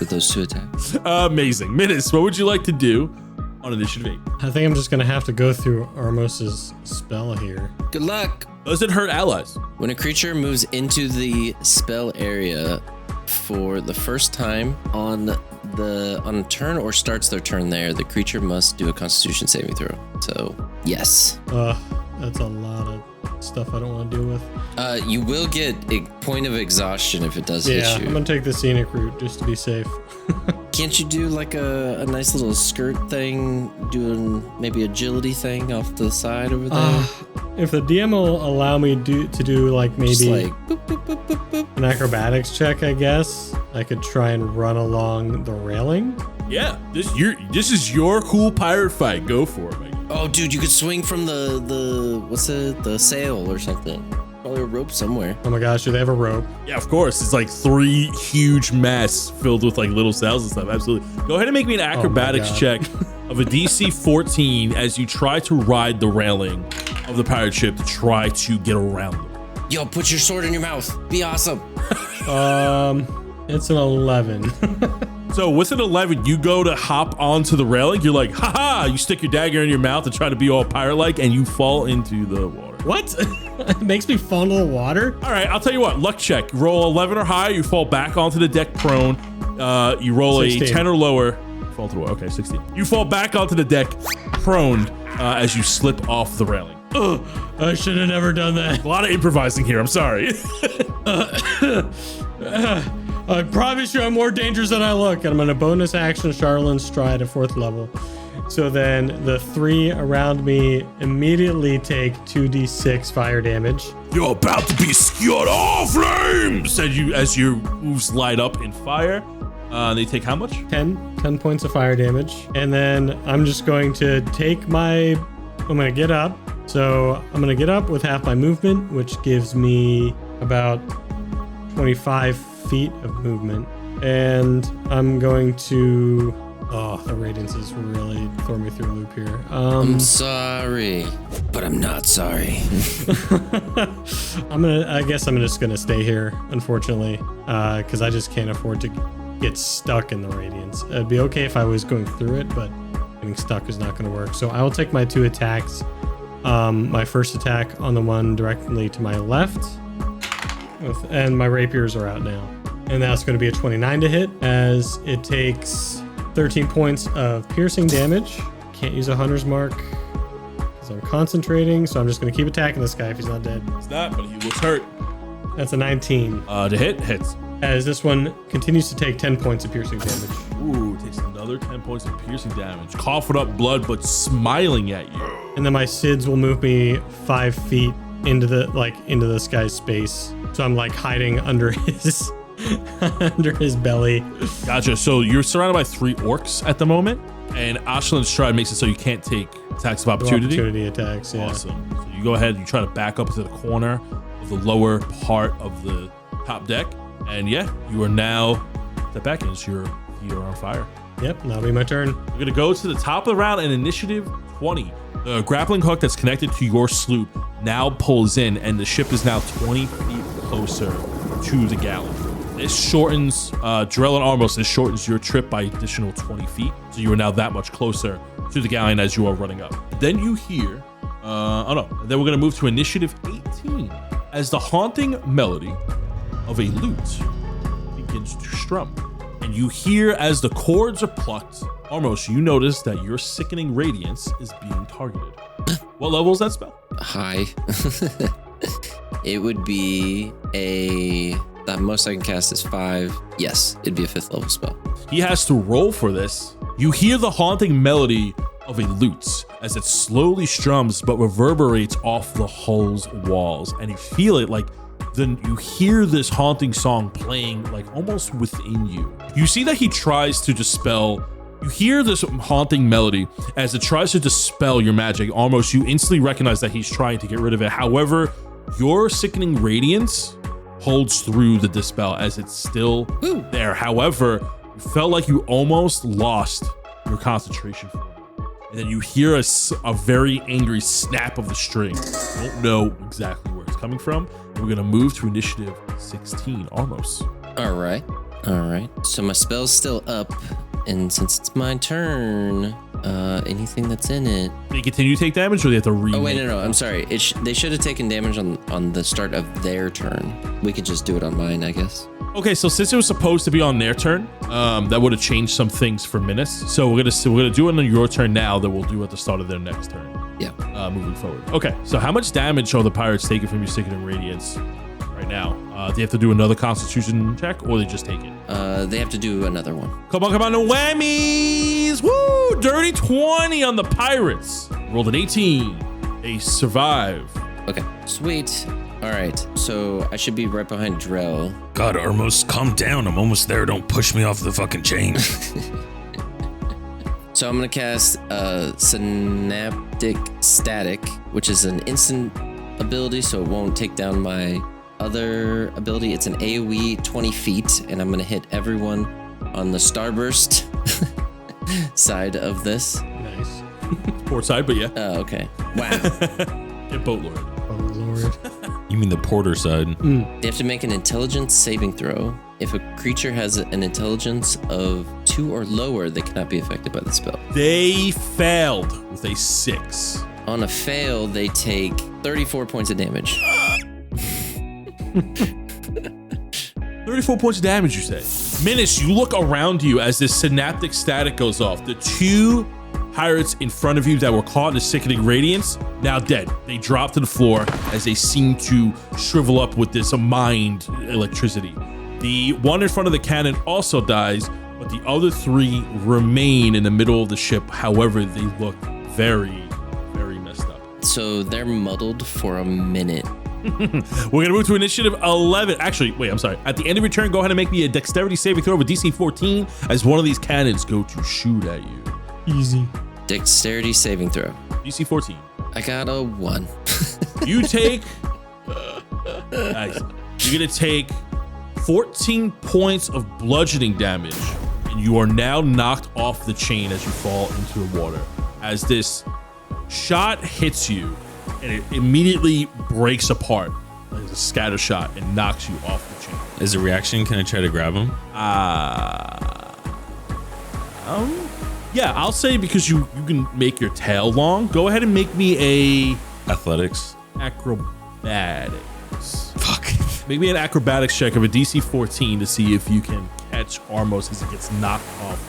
[SPEAKER 2] those 2 attacks.
[SPEAKER 1] Amazing. Minas, what would you like to do on initiative 8?
[SPEAKER 3] I think I'm just going to have to go through Armos's spell here.
[SPEAKER 2] Good luck.
[SPEAKER 1] Does it hurt allies?
[SPEAKER 2] When a creature moves into the spell area for the first time on a turn or starts their turn there, the creature must do a Constitution saving throw. So, yes.
[SPEAKER 3] That's a lot of stuff I don't want to deal with.
[SPEAKER 2] You will get a point of exhaustion if it does hit you.
[SPEAKER 3] I'm going to take the scenic route just to be safe.
[SPEAKER 2] Can't you do like a nice little skirt thing, doing maybe agility thing off to the side over there?
[SPEAKER 3] If the DM will allow me to do like maybe
[SPEAKER 2] Just like boop, boop, boop, boop, boop.
[SPEAKER 3] an acrobatics check, I guess I could try and run along the railing.
[SPEAKER 1] Yeah, this is your cool pirate fight. Go for it, Mike.
[SPEAKER 2] Oh, dude, you could swing from the sail or something. Probably a rope somewhere.
[SPEAKER 3] Oh my gosh, do they have a rope?
[SPEAKER 1] Yeah, of course. It's like 3 huge masts filled with like little sails and stuff. Absolutely. Go ahead and make me an acrobatics check of a DC 14 as you try to ride the railing of the pirate ship to try to get around them.
[SPEAKER 2] Yo, put your sword in your mouth. Be awesome.
[SPEAKER 3] It's an 11.
[SPEAKER 1] So with an 11, you go to hop onto the railing. You're like, haha, you stick your dagger in your mouth and try to be all pirate-like, and you fall into the water.
[SPEAKER 3] What? It makes me fall into the water?
[SPEAKER 1] All right, I'll tell you what, luck check. Roll 11 or higher, you fall back onto the deck prone. You roll
[SPEAKER 3] 16.
[SPEAKER 1] a 10 or lower. Fall to the water, okay, 16. You fall back onto the deck prone as you slip off the railing.
[SPEAKER 3] Ugh, I should have never done that.
[SPEAKER 1] A lot of improvising here, I'm sorry.
[SPEAKER 3] I promise you I'm more dangerous than I look. And I'm going to bonus action Charlotte Stride at 4th level. So then the 3 around me immediately take 2d6 fire damage.
[SPEAKER 1] You're about to be skewered all flames as your moves light up in fire. They take how much?
[SPEAKER 3] 10 points of fire damage. And then I'm just going to take I'm going to get up. So I'm going to get up with half my movement, which gives me about 25 feet of movement. And I'm going to... Oh, the radiances really throw me through a loop here.
[SPEAKER 2] I'm sorry, but I'm not sorry.
[SPEAKER 3] I guess I'm just gonna stay here, unfortunately, because I just can't afford to get stuck in the radiance. It'd be okay if I was going through it, but getting stuck is not gonna work. So I will take my 2 attacks. My first attack on the one directly to my left, and my rapiers are out now. And that's going to be a 29 to hit, as it takes 13 points of piercing damage. Can't use a hunter's mark because I'm concentrating, so I'm just going to keep attacking this guy if he's not dead.
[SPEAKER 1] It's not, but he looks hurt.
[SPEAKER 3] That's a 19.
[SPEAKER 1] To hits.
[SPEAKER 3] As this one continues to take 10 points of piercing damage.
[SPEAKER 1] Ooh, takes another 10 points of piercing damage. Coughing up blood, but smiling at you.
[SPEAKER 3] And then my SIDS will move me 5 feet into this guy's space. So I'm like hiding under his belly.
[SPEAKER 1] Gotcha. So you're surrounded by 3 orcs at the moment, and Ashland's Stride makes it so you can't take attacks of opportunity.
[SPEAKER 3] Opportunity attacks, yeah.
[SPEAKER 1] Awesome. So you go ahead, you try to back up into the corner of the lower part of the top deck, and yeah, you are now step back as your feet are on fire.
[SPEAKER 3] Yep, that'll be my turn.
[SPEAKER 1] We're gonna go to the top of the round and initiative 20. The grappling hook that's connected to your sloop now pulls in, and the ship is now 20 feet closer to the galley. This shortens, Drell and Armos, this shortens your trip by additional 20 feet. So you are now that much closer to the galleon as you are running up. Then you hear, then we're gonna move to initiative 18 as the haunting melody of a lute begins to strum. And you hear as the cords are plucked Armos, you notice that your sickening radiance is being targeted. What level is that spell?
[SPEAKER 2] High. It would be the most I can cast is 5. Yes, it'd be a 5th level spell.
[SPEAKER 1] He has to roll for this. You hear the haunting melody of a lute as it slowly strums but reverberates off the hull's walls, and you feel it like then you hear this haunting song playing like almost within you. You see that he tries to dispel. You hear this haunting melody as it tries to dispel your magic. Almost you instantly recognize that he's trying to get rid of it. However, your sickening radiance holds through the dispel as it's still there. However, you felt like you almost lost your concentration for a moment. And then you hear a very angry snap of the string. You don't know exactly where it's coming from. And we're gonna move to initiative 16, Armos.
[SPEAKER 2] All right. So my spell's still up, and since it's my turn, anything that's in it.
[SPEAKER 1] They continue to take damage, or they have to remake?
[SPEAKER 2] Oh wait, no, I'm sorry. They should have taken damage on the start of their turn. We could just do it on mine, I guess.
[SPEAKER 1] Okay, so since it was supposed to be on their turn, that would have changed some things for Minas. So we're gonna do it on your turn now. That we'll do at the start of their next turn.
[SPEAKER 2] Yeah.
[SPEAKER 1] Moving forward. Okay, so how much damage are the pirates taking from your sickening radiance right now? Do they have to do another Constitution check, or they just take it?
[SPEAKER 2] They have to do another one.
[SPEAKER 1] Come on, the whammies! Woo! Dirty 20 on the pirates. Rolled an 18. They survive.
[SPEAKER 2] Okay, sweet. All right, so I should be right behind Drell.
[SPEAKER 4] God, Armos, calm down. I'm almost there. Don't push me off the fucking chain.
[SPEAKER 2] So I'm gonna cast Synaptic Static, which is an instant ability, so it won't take down my other ability. It's an AoE 20 feet, and I'm gonna hit everyone on the starburst side of this.
[SPEAKER 1] Nice. Port side, but yeah.
[SPEAKER 2] Oh, okay. Wow.
[SPEAKER 1] Yeah, boat lord.
[SPEAKER 3] Oh, Lord.
[SPEAKER 4] You mean the porter side?
[SPEAKER 2] They have to make an intelligence saving throw. If a creature has an intelligence of 2 or lower, they cannot be affected by the spell.
[SPEAKER 1] They failed with a 6.
[SPEAKER 2] On a fail, they take 34 points of damage.
[SPEAKER 1] 34 points of damage, you say. Minas, you look around you as this synaptic static goes off. The 2 pirates in front of you that were caught in the sickening radiance, now dead. They drop to the floor as they seem to shrivel up with this mind electricity. The one in front of the cannon also dies, but the other 3 remain in the middle of the ship. However, they look very, very messed up.
[SPEAKER 2] So they're muddled for a minute.
[SPEAKER 1] We're gonna move to initiative 11. Actually, wait, I'm sorry. At the end of your turn, go ahead and make me a dexterity saving throw with DC 14 as one of these cannons go to shoot at you.
[SPEAKER 3] Easy.
[SPEAKER 2] Dexterity saving throw.
[SPEAKER 1] DC 14.
[SPEAKER 2] I got a 1.
[SPEAKER 1] You take. Nice. You're gonna take 14 points of bludgeoning damage, and you are now knocked off the chain as you fall into the water. As this shot hits you, and it immediately breaks apart like a scatter shot and knocks you off the chain.
[SPEAKER 4] As a reaction, can I try to grab him?
[SPEAKER 1] Yeah, I'll say because you can make your tail long. Go ahead and make me a
[SPEAKER 4] Athletics.
[SPEAKER 1] acrobatics.
[SPEAKER 4] Fuck.
[SPEAKER 1] Make me an acrobatics check of a DC 14 to see if you can catch Armos as he gets knocked off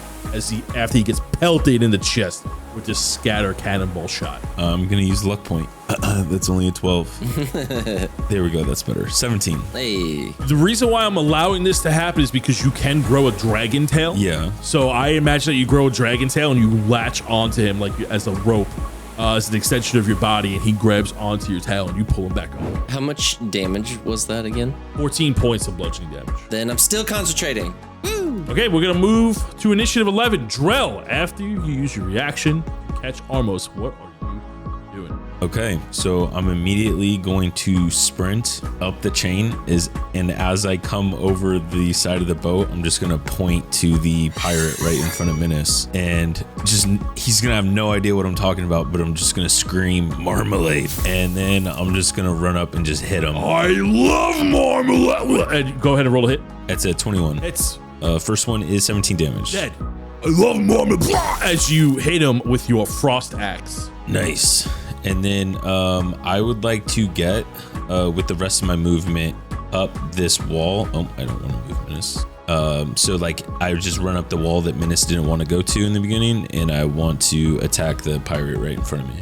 [SPEAKER 1] after he gets pelted in the chest with this scatter cannonball shot.
[SPEAKER 4] I'm gonna use luck point. That's only a 12. There we go. That's better. 17.
[SPEAKER 2] Hey.
[SPEAKER 1] The reason why I'm allowing this to happen is because you can grow a dragon tail.
[SPEAKER 4] Yeah.
[SPEAKER 1] So I imagine that you grow a dragon tail and you latch onto him like as a rope, as an extension of your body, and he grabs onto your tail and you pull him back on.
[SPEAKER 2] How much damage was that again?
[SPEAKER 1] 14 points of bludgeoning damage.
[SPEAKER 2] Then I'm still concentrating.
[SPEAKER 1] Okay, we're gonna move to initiative 11. Drell, after you use your reaction to catch Armos, what are you doing?
[SPEAKER 4] Okay, so I'm immediately going to sprint up the chain, and as I come over the side of the boat, I'm just gonna point to the pirate right in front of Minas, and he's gonna have no idea what I'm talking about, but I'm just gonna scream marmalade, and then I'm just gonna run up and just hit him.
[SPEAKER 1] I love marmalade. And go ahead and roll a hit.
[SPEAKER 4] That's a 21.
[SPEAKER 1] It's
[SPEAKER 4] First one is 17 damage.
[SPEAKER 1] dead. I love marmalade. As you hit him with your frost axe.
[SPEAKER 4] Nice. And then I would like to get, with the rest of my movement, up this wall. Oh, I don't want to move this. So like I would just run up the wall that Menace didn't want to go to in the beginning, and I want to attack the pirate right in front of me.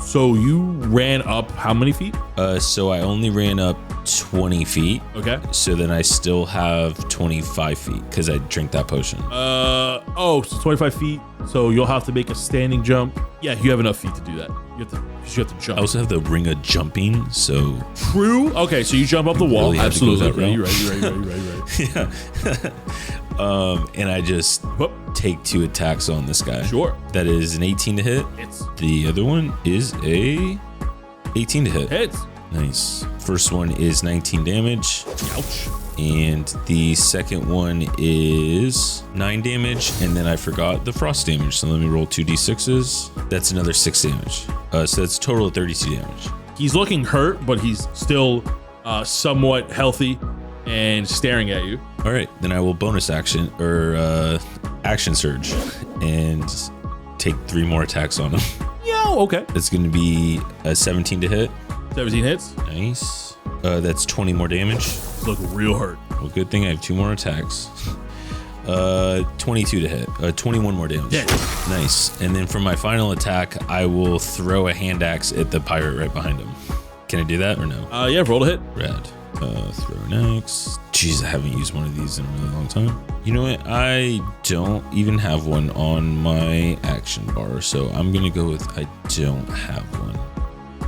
[SPEAKER 1] So you ran up how many feet?
[SPEAKER 4] So I only ran up 20 feet.
[SPEAKER 1] Okay.
[SPEAKER 4] So then I still have 25 feet because I drank that potion.
[SPEAKER 1] So 25 feet. So you'll have to make a standing jump. Yeah, you have enough feet to do that. You have to jump.
[SPEAKER 4] I also have the ring of jumping, so
[SPEAKER 1] True. Okay, so you jump up the wall.
[SPEAKER 4] Really have to go
[SPEAKER 1] Absolutely.
[SPEAKER 4] that
[SPEAKER 1] Right.
[SPEAKER 4] yeah. And I just take 2 attacks on this guy.
[SPEAKER 1] Sure.
[SPEAKER 4] That is an 18 to hit.
[SPEAKER 1] Hits.
[SPEAKER 4] The other one is a 18 to hit.
[SPEAKER 1] Hits.
[SPEAKER 4] Nice. First one is 19 damage.
[SPEAKER 1] Ouch.
[SPEAKER 4] And the second one is 9 damage. And then I forgot the frost damage. So let me roll 2d6s. That's another 6 damage. So that's a total of 32 damage.
[SPEAKER 1] He's looking hurt, but he's still somewhat healthy and staring at you.
[SPEAKER 4] All right. Then I will bonus action or action surge and take 3 more attacks on him.
[SPEAKER 1] Yo, okay.
[SPEAKER 4] It's going to be a 17 to hit.
[SPEAKER 1] 17 hits.
[SPEAKER 4] Nice. That's 20 more damage.
[SPEAKER 1] Look real hurt.
[SPEAKER 4] Well, good thing I have 2 more attacks. 22 to hit. 21 more damage.
[SPEAKER 1] Yeah.
[SPEAKER 4] Nice. And then for my final attack, I will throw a hand axe at the pirate right behind him. Can I do that or no?
[SPEAKER 1] Yeah, roll a hit.
[SPEAKER 4] Rad. Throw an axe. Jeez, I haven't used one of these in a really long time. You know what? I don't even have one on my action bar, so I'm gonna go with I don't have one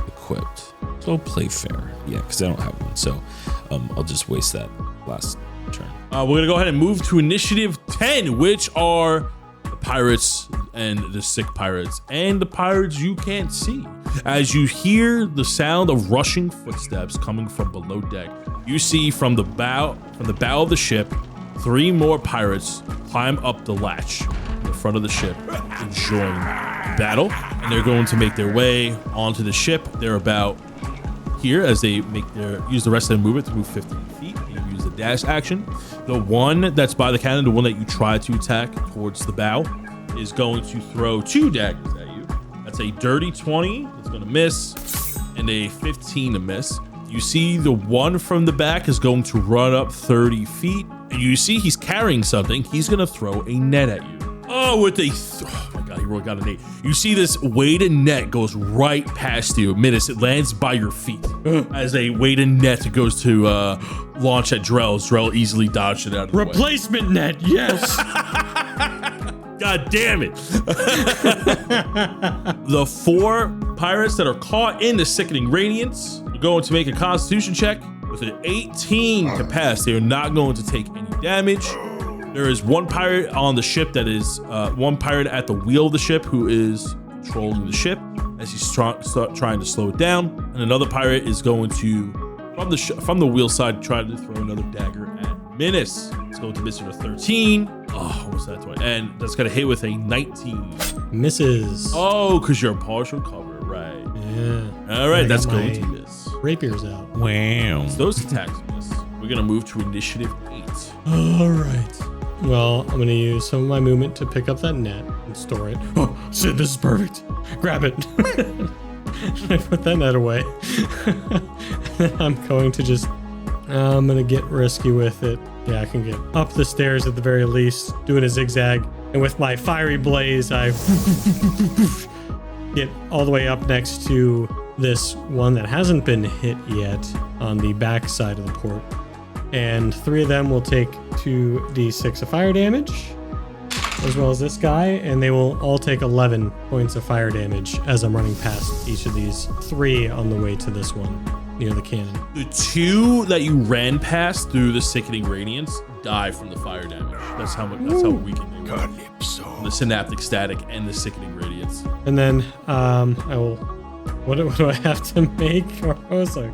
[SPEAKER 4] equipped. So I'll play fair. Yeah, because I don't have one. So I'll just waste that last turn.
[SPEAKER 1] We're going to go ahead and move to initiative 10, which are the pirates and the sick pirates and the pirates you can't see. As you hear the sound of rushing footsteps coming from below deck, you see from the bow of the ship, 3 more pirates climb up the latch in the front of the ship to join battle, and they're going to make their way onto the ship. They're about here as they use the rest of their movement to move 15 feet. You use the dash action. The one that's by the cannon, the one that you try to attack towards the bow, is going to throw 2 daggers at you. That's a dirty 20 that's going to miss, and a 15 to miss. You see the one from the back is going to run up 30 feet, and you see he's carrying something. He's going to throw a net at you. Oh, oh my God, he really got an 8. You see this weighted net goes right past you. Midas, it lands by your feet as a weighted net goes to launch at Drell. Drell easily dodged it out of the way.
[SPEAKER 3] Replacement net, yes.
[SPEAKER 1] God damn it. The 4 pirates that are caught in the sickening radiance are going to make a constitution check with an 18 to pass. They are not going to take any damage. There is 1 pirate on the ship that is 1 pirate at the wheel of the ship who is controlling the ship as he's trying to slow it down, and another pirate is going to from the wheel side try to throw another dagger at Menace. It's going to miss with a 13. Oh, what's that? 20? And that's gonna hit with a 19.
[SPEAKER 3] Misses.
[SPEAKER 1] Oh, because you're partial cover, right?
[SPEAKER 3] Yeah.
[SPEAKER 1] All right,
[SPEAKER 3] I
[SPEAKER 1] that's
[SPEAKER 3] got
[SPEAKER 1] going to
[SPEAKER 3] my
[SPEAKER 1] miss.
[SPEAKER 3] Rapiers out.
[SPEAKER 4] Wow.
[SPEAKER 1] So those attacks miss. We're gonna move to initiative 8.
[SPEAKER 3] All right. Well, I'm gonna use some of my movement to pick up that net and store it. Oh, Sid, this is perfect. Grab it. I put that net away. I'm going to I'm gonna get risky with it. Yeah, I can get up the stairs at the very least, doing a zigzag. And with my fiery blaze, I get all the way up next to this one that hasn't been hit yet on the back side of the port. And 3 of them will take 2d6 of fire damage, as well as this guy, and they will all take 11 points of fire damage as I'm running past each of these 3 on the way to this one near the cannon.
[SPEAKER 1] The 2 that you ran past through the sickening radiance die from the fire damage. That's how weakened they were. From the synaptic static and the sickening radiance.
[SPEAKER 3] And then I will. What do I have to make? Or was a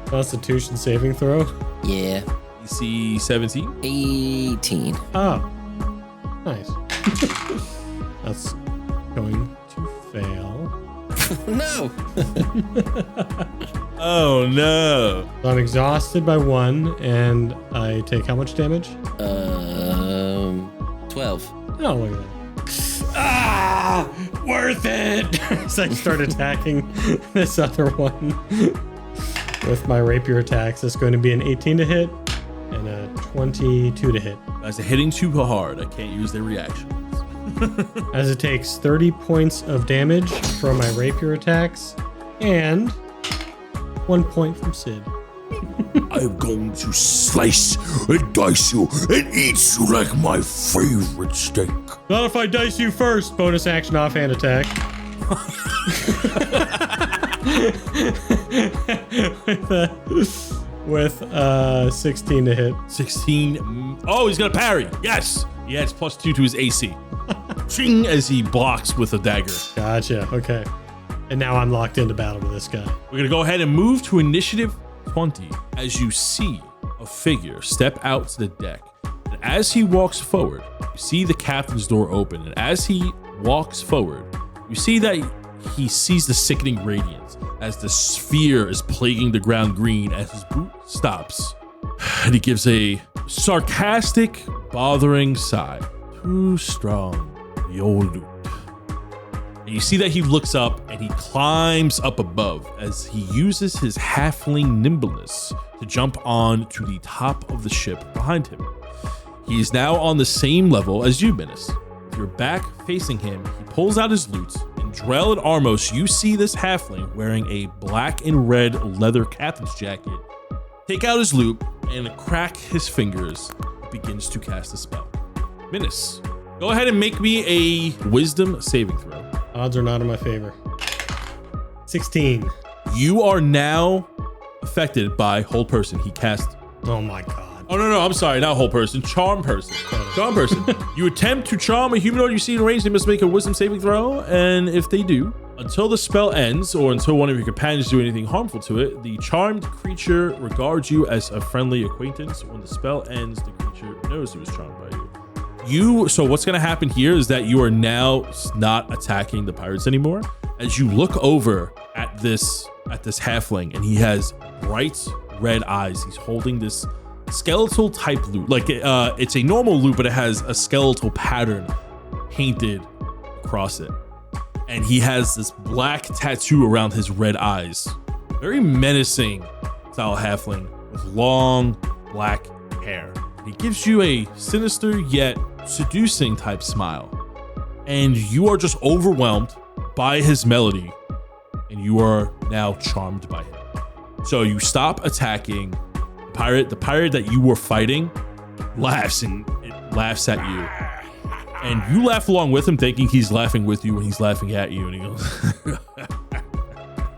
[SPEAKER 3] Constitution saving throw?
[SPEAKER 2] Yeah.
[SPEAKER 1] DC 17.
[SPEAKER 2] 18.
[SPEAKER 3] Oh, nice. That's going to fail.
[SPEAKER 2] No.
[SPEAKER 1] Oh no.
[SPEAKER 3] So I'm exhausted by 1, and I take how much damage?
[SPEAKER 2] 12.
[SPEAKER 3] Oh, look at that. Ah, worth it. So I start attacking this other one with my rapier attacks. It's going to be an 18 to hit and a 22 to hit.
[SPEAKER 1] Guys are hitting too hard. I can't use their reaction.
[SPEAKER 3] As it takes 30 points of damage from my rapier attacks and 1 point from Sid.
[SPEAKER 5] I'm going to slice and dice you and eat you like my favorite steak.
[SPEAKER 3] Not if I dice you first. Bonus action offhand attack. with 16 to hit.
[SPEAKER 1] 16. Oh, he's going to parry. Yes. He adds +2 to his AC. Ching, as he blocks with a dagger.
[SPEAKER 3] Gotcha. Okay. And now I'm locked into battle with this guy.
[SPEAKER 1] We're going to go ahead and move to initiative 20 as you see a figure step out to the deck. And as he walks forward, you see the captain's door open. And as he walks forward, you see that he sees the sickening radiance as the sphere is plaguing the ground green as his boot stops. And he gives a sarcastic, bothering sigh. Too strong, the old loot. And you see that he looks up and he climbs up above as he uses his halfling nimbleness to jump on to the top of the ship behind him. He is now on the same level as you, Menace. With your back facing him, he pulls out his loot. And Drell and Armos, you see this halfling wearing a black and red leather captain's jacket take out his loot and crack his fingers. Begins to cast a spell. Menace, go ahead and make me a wisdom saving throw.
[SPEAKER 3] Odds are not in my favor. 16.
[SPEAKER 1] You are now affected by hold person. He cast.
[SPEAKER 3] Oh my god.
[SPEAKER 1] Oh, no, I'm sorry. Not hold person. Charm person. Charm person. You attempt to charm a humanoid you see in range. They must make a wisdom saving throw. And if they do, until the spell ends or until one of your companions do anything harmful to it, the charmed creature regards you as a friendly acquaintance. When the spell ends, the creature knows it was charmed by you. So what's going to happen here is that you are now not attacking the pirates anymore. As you look over at this halfling, and he has bright red eyes. He's holding this skeletal type loot. Like it's a normal loot, but it has a skeletal pattern painted across it. And he has this black tattoo around his red eyes. Very menacing style halfling with long black hair. He gives you a sinister yet seducing type smile. And you are just overwhelmed by his melody. And you are now charmed by him. So you stop attacking the pirate. The pirate that you were fighting laughs, and it laughs at you. And you laugh along with him, thinking he's laughing with you when he's laughing at you. And he goes...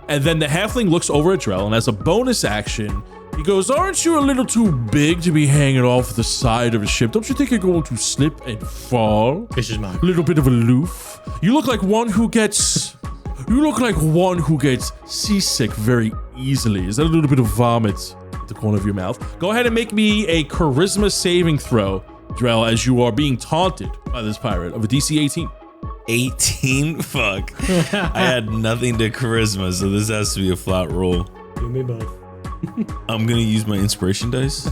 [SPEAKER 1] And then the halfling looks over at Drell, and as a bonus action, he goes, "Aren't you a little too big to be hanging off the side of a ship? Don't you think you're going to slip and fall?
[SPEAKER 3] This is mine.
[SPEAKER 1] A little bit of aloof. You look like one who gets seasick very easily. Is that a little bit of vomit at the corner of your mouth? Go ahead and make me a charisma saving throw, Drell, as you are being taunted by this pirate of a DC 18.
[SPEAKER 4] 18? Fuck. I had nothing to charisma, so this has to be a flat roll.
[SPEAKER 3] Give me both.
[SPEAKER 4] I'm gonna use my inspiration dice.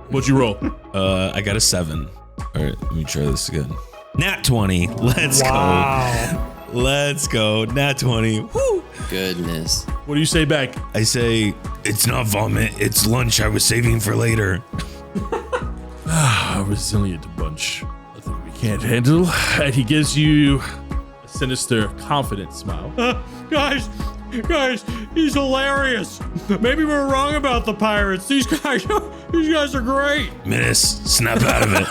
[SPEAKER 1] What'd you roll?
[SPEAKER 4] I got a 7. All right, let me try this again. Nat 20. Let's
[SPEAKER 3] Wow.
[SPEAKER 4] go. Let's go. Nat 20. Woo.
[SPEAKER 2] Goodness.
[SPEAKER 1] What do you say back?
[SPEAKER 4] I say, it's not vomit, it's lunch I was saving for later.
[SPEAKER 1] A resilient bunch. Nothing we can't handle. And he gives you a sinister, confident smile.
[SPEAKER 3] Guys, he's hilarious. Maybe we're wrong about the pirates. These guys are great.
[SPEAKER 4] Menace, snap out of it.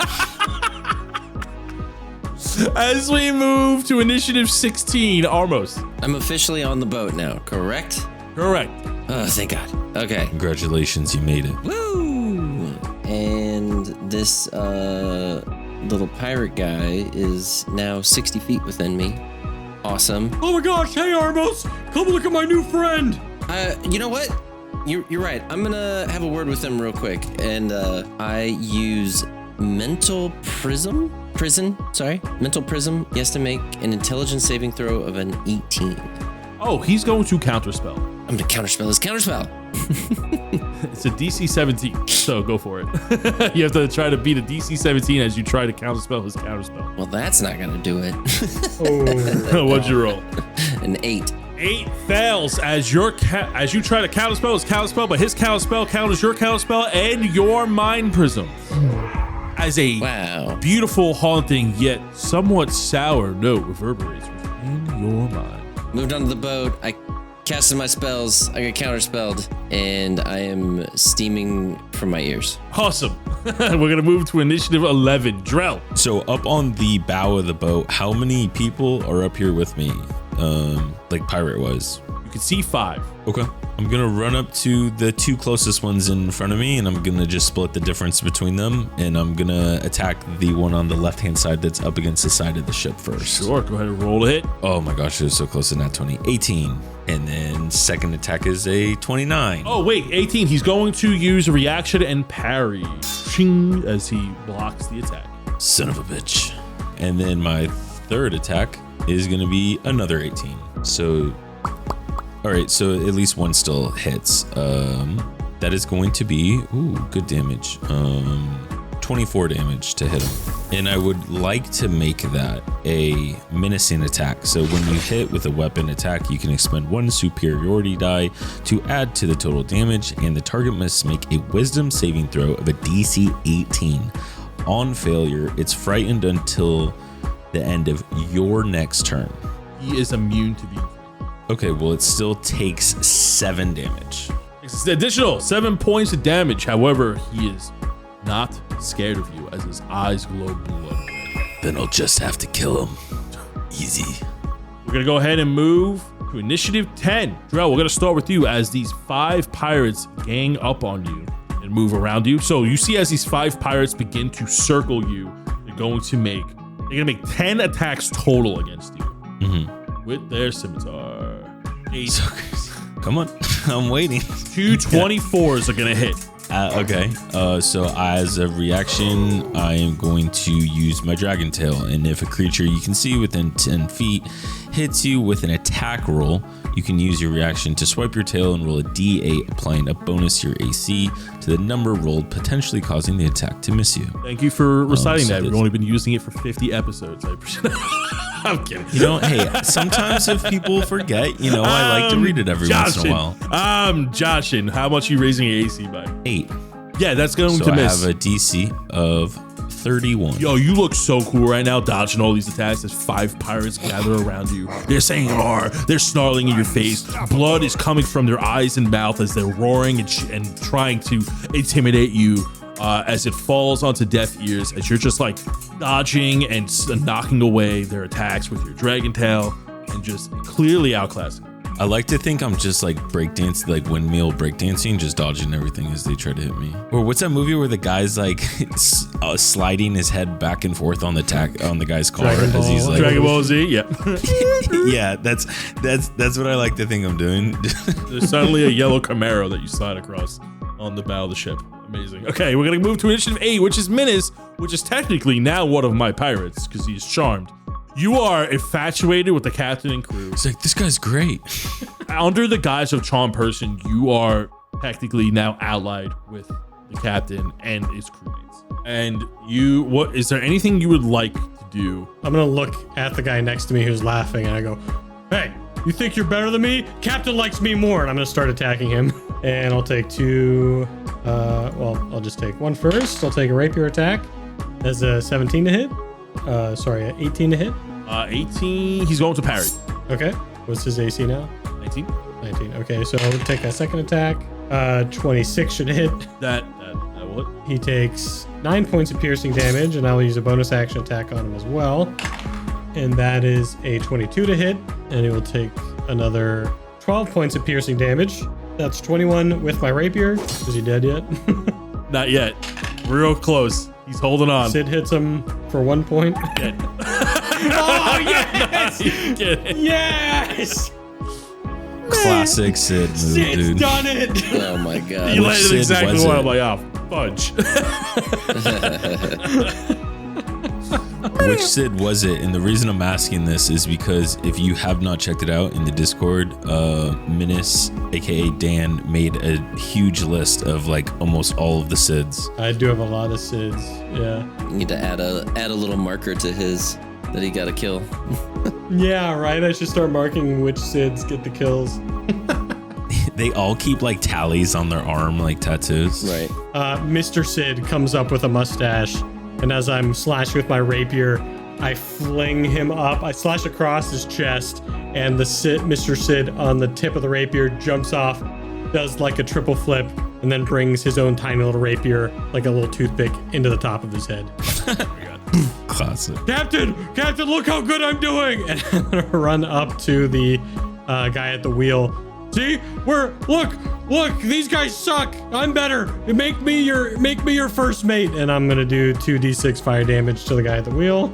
[SPEAKER 1] As we move to initiative 16, Armos.
[SPEAKER 2] I'm officially on the boat now, correct?
[SPEAKER 1] Correct.
[SPEAKER 2] Oh, thank God. Okay.
[SPEAKER 4] Congratulations, you made it.
[SPEAKER 2] Woo! And this little pirate guy is now 60 feet within me. Awesome.
[SPEAKER 3] Oh my gosh, hey Armos, come look at my new friend.
[SPEAKER 2] You know what? You're right. I'm gonna have a word with him real quick. And I use mental prism. He has to make an intelligence saving throw of an 18.
[SPEAKER 1] Oh, he's going to counterspell.
[SPEAKER 2] I'm gonna counterspell his counterspell.
[SPEAKER 1] It's a DC 17, so go for it. You have to try to beat a DC 17 as you try to counterspell his counterspell.
[SPEAKER 2] Well, that's not gonna do it.
[SPEAKER 3] Oh,
[SPEAKER 1] What'd you roll?
[SPEAKER 2] An 8.
[SPEAKER 1] 8 fails as you try to counterspell his counterspell, but his counterspell counters your counterspell and your Mind Prism. As a beautiful, haunting, yet somewhat sour note reverberates within your mind.
[SPEAKER 2] Moved onto the boat. I casted my spells. I got counterspelled, and I am steaming from my ears.
[SPEAKER 1] Awesome. We're going to move to initiative 11. Drell.
[SPEAKER 4] So up on the bow of the boat, how many people are up here with me? Like pirate-wise?
[SPEAKER 1] You can see 5.
[SPEAKER 4] Okay. I'm going to run up to the 2 closest ones in front of me, and I'm going to just split the difference between them, and I'm going to attack the one on the left-hand side that's up against the side of the ship first.
[SPEAKER 1] Sure, go ahead and roll a hit.
[SPEAKER 4] Oh my gosh, it was so close to that 20. 18. And then second attack is a 29.
[SPEAKER 1] Oh, wait, 18. He's going to use a reaction and parry. Shing, as he blocks the attack.
[SPEAKER 4] Son of a bitch. And then my third attack is going to be another 18. So... all right, so at least one still hits. That is going to be, good damage. 24 damage to hit him. And I would like to make that a menacing attack. So when you hit with a weapon attack, you can expend 1 superiority die to add to the total damage, and the target must make a wisdom saving throw of a DC 18. On failure, it's frightened until the end of your next turn.
[SPEAKER 1] He is immune to being.
[SPEAKER 4] Okay, well, it still takes 7 damage.
[SPEAKER 1] It's additional 7 points of damage. However, he is not scared of you as his eyes glow blood.
[SPEAKER 4] Then I'll just have to kill him. Easy.
[SPEAKER 1] We're going to go ahead and move to initiative 10. Drell, we're going to start with you as these 5 pirates gang up on you and move around you. So you see as these 5 pirates begin to circle you, they're going to make 10 attacks total against you with their scimitar. 8.
[SPEAKER 4] Come on, I'm waiting.
[SPEAKER 1] 2 24s are going to hit.
[SPEAKER 4] Okay, so as a reaction, I am going to use my Dragon Tail, and if a creature you can see within 10 feet hits you with an attack roll, you can use your reaction to swipe your tail and roll a D8, applying a bonus to your AC to the number rolled, potentially causing the attack to miss you.
[SPEAKER 1] Thank you for reciting that. We've only been using it for 50 episodes. I appreciate it. I'm kidding.
[SPEAKER 4] You know, hey, sometimes if people forget, I like to read it every once in a while.
[SPEAKER 1] I'm joshing. How much are you raising your AC by?
[SPEAKER 4] 8.
[SPEAKER 1] Yeah, that's going to miss.
[SPEAKER 4] I have a DC of 31.
[SPEAKER 1] Yo, you look so cool right now, dodging all these attacks as 5 pirates gather around you. They're saying "R." They're snarling in your face. Blood is coming from their eyes and mouth as they're roaring and trying to intimidate you. As it falls onto deaf ears, as you're just like dodging and knocking away their attacks with your dragon tail and just clearly outclassing.
[SPEAKER 4] I like to think I'm just like breakdancing, like windmill breakdancing, just dodging everything as they try to hit me. Or what's that movie where the guy's like sliding his head back and forth on the guy's collar as he's like
[SPEAKER 1] Dragon Ball Z, yeah.
[SPEAKER 4] Yeah, that's what I like to think I'm doing.
[SPEAKER 1] There's suddenly a yellow Camaro that you slide across on the bow of the ship. Amazing. Okay, we're gonna move to initiative 8, which is Minas, which is technically now one of my pirates because he's charmed. You are infatuated with the captain and crew.
[SPEAKER 4] It's like, this guy's great.
[SPEAKER 1] Under the guise of charm person, you are technically now allied with the captain and his crewmates. And is there anything you would like to do?
[SPEAKER 3] I'm gonna look at the guy next to me who's laughing, and I go, "Hey, you think you're better than me? Captain likes me more." And I'm gonna start attacking him. And I'll take 2. I'll just take 1 first. I'll take a rapier attack. That's a 17 to hit. 18 to hit.
[SPEAKER 1] 18. He's going to parry.
[SPEAKER 3] Okay. What's his AC now?
[SPEAKER 1] 19.
[SPEAKER 3] 19. Okay, so I'll take a second attack. 26 should hit.
[SPEAKER 1] That will hit.
[SPEAKER 3] He takes 9 points of piercing damage, and I'll use a bonus action attack on him as well. And that is a 22 to hit, and he will take another 12 points of piercing damage. That's 21 with my rapier. Is he dead yet?
[SPEAKER 1] Not yet. Real close. He's holding on.
[SPEAKER 3] Sid hits him for 1 point. Oh, yes! Yes!
[SPEAKER 4] Classic Sid move,
[SPEAKER 3] Sid's
[SPEAKER 4] dude.
[SPEAKER 3] done it!
[SPEAKER 2] Oh my god.
[SPEAKER 1] You landed
[SPEAKER 4] Sid
[SPEAKER 1] exactly
[SPEAKER 4] was
[SPEAKER 1] what
[SPEAKER 4] it?
[SPEAKER 1] I'm like, fudge.
[SPEAKER 4] Which Sid was it? And the reason I'm asking this is because if you have not checked it out in the Discord, Minas, aka Dan, made a huge list of like almost all of the Sids.
[SPEAKER 3] I do have a lot of Sids, yeah.
[SPEAKER 2] You need to add a little marker to his that he got to kill.
[SPEAKER 3] Yeah, right. I should start marking which Sids get the kills.
[SPEAKER 4] They all keep like tallies on their arm, like tattoos.
[SPEAKER 2] Right.
[SPEAKER 3] Mr. Sid comes up with a mustache, and as I'm slashing with my rapier, I fling him up. I slash across his chest, and Mr. Sid on the tip of the rapier jumps off, does like a triple flip, and then brings his own tiny little rapier, like a little toothpick, into the top of his head.
[SPEAKER 4] Classic.
[SPEAKER 3] Captain, look how good I'm doing! And I'm gonna run up to the guy at the wheel. See, look, these guys suck. I'm better. Make me your first mate. And I'm gonna do 2d6 fire damage to the guy at the wheel.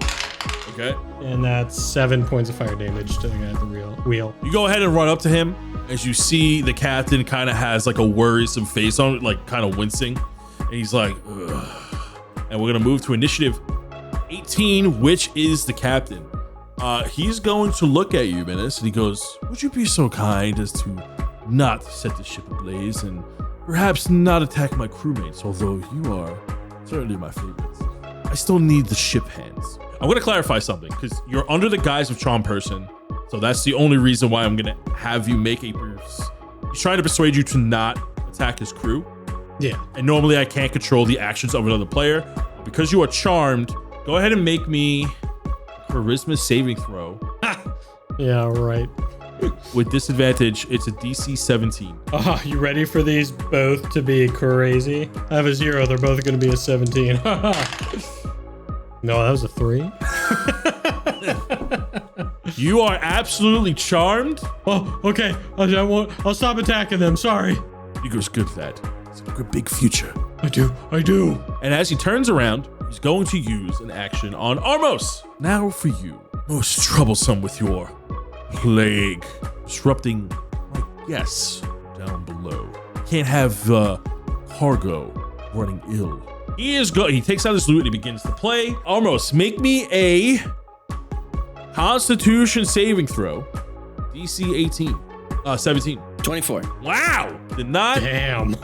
[SPEAKER 1] Okay.
[SPEAKER 3] And that's 7 points of fire damage to the guy at the wheel.
[SPEAKER 1] You go ahead and run up to him as you see the captain kind of has like a worrisome face on it, like kind of wincing. And he's like, ugh. And we're gonna move to initiative 18, which is the captain. He's going to look at you, Menace, and he goes, would you be so kind as to not set the ship ablaze and perhaps not attack my crewmates, although you are certainly my favorites. I still need the ship hands. I'm going to clarify something because you're under the guise of charm person. So that's the only reason why I'm going to have you make he's trying to persuade you to not attack his crew.
[SPEAKER 3] Yeah.
[SPEAKER 1] And normally I can't control the actions of another player. But because you are charmed, go ahead and make me charisma saving throw.
[SPEAKER 3] Yeah, right.
[SPEAKER 1] With disadvantage, it's a DC 17.
[SPEAKER 3] Oh, you ready for these both to be crazy? I have a 0. They're both going to be a 17. No, that was a 3.
[SPEAKER 1] You are absolutely charmed.
[SPEAKER 3] Oh, okay. I'll stop attacking them. Sorry.
[SPEAKER 1] He goes, good, lad. It's a good big future.
[SPEAKER 3] I do.
[SPEAKER 1] And as he turns around, he's going to use an action on Armos. Now for you. Most troublesome with your plague. Disrupting my guests down below. Can't have cargo running ill. He takes out his loot and he begins to play. Armos, make me a Constitution saving throw. DC 17.
[SPEAKER 2] 24.
[SPEAKER 1] Wow. Did not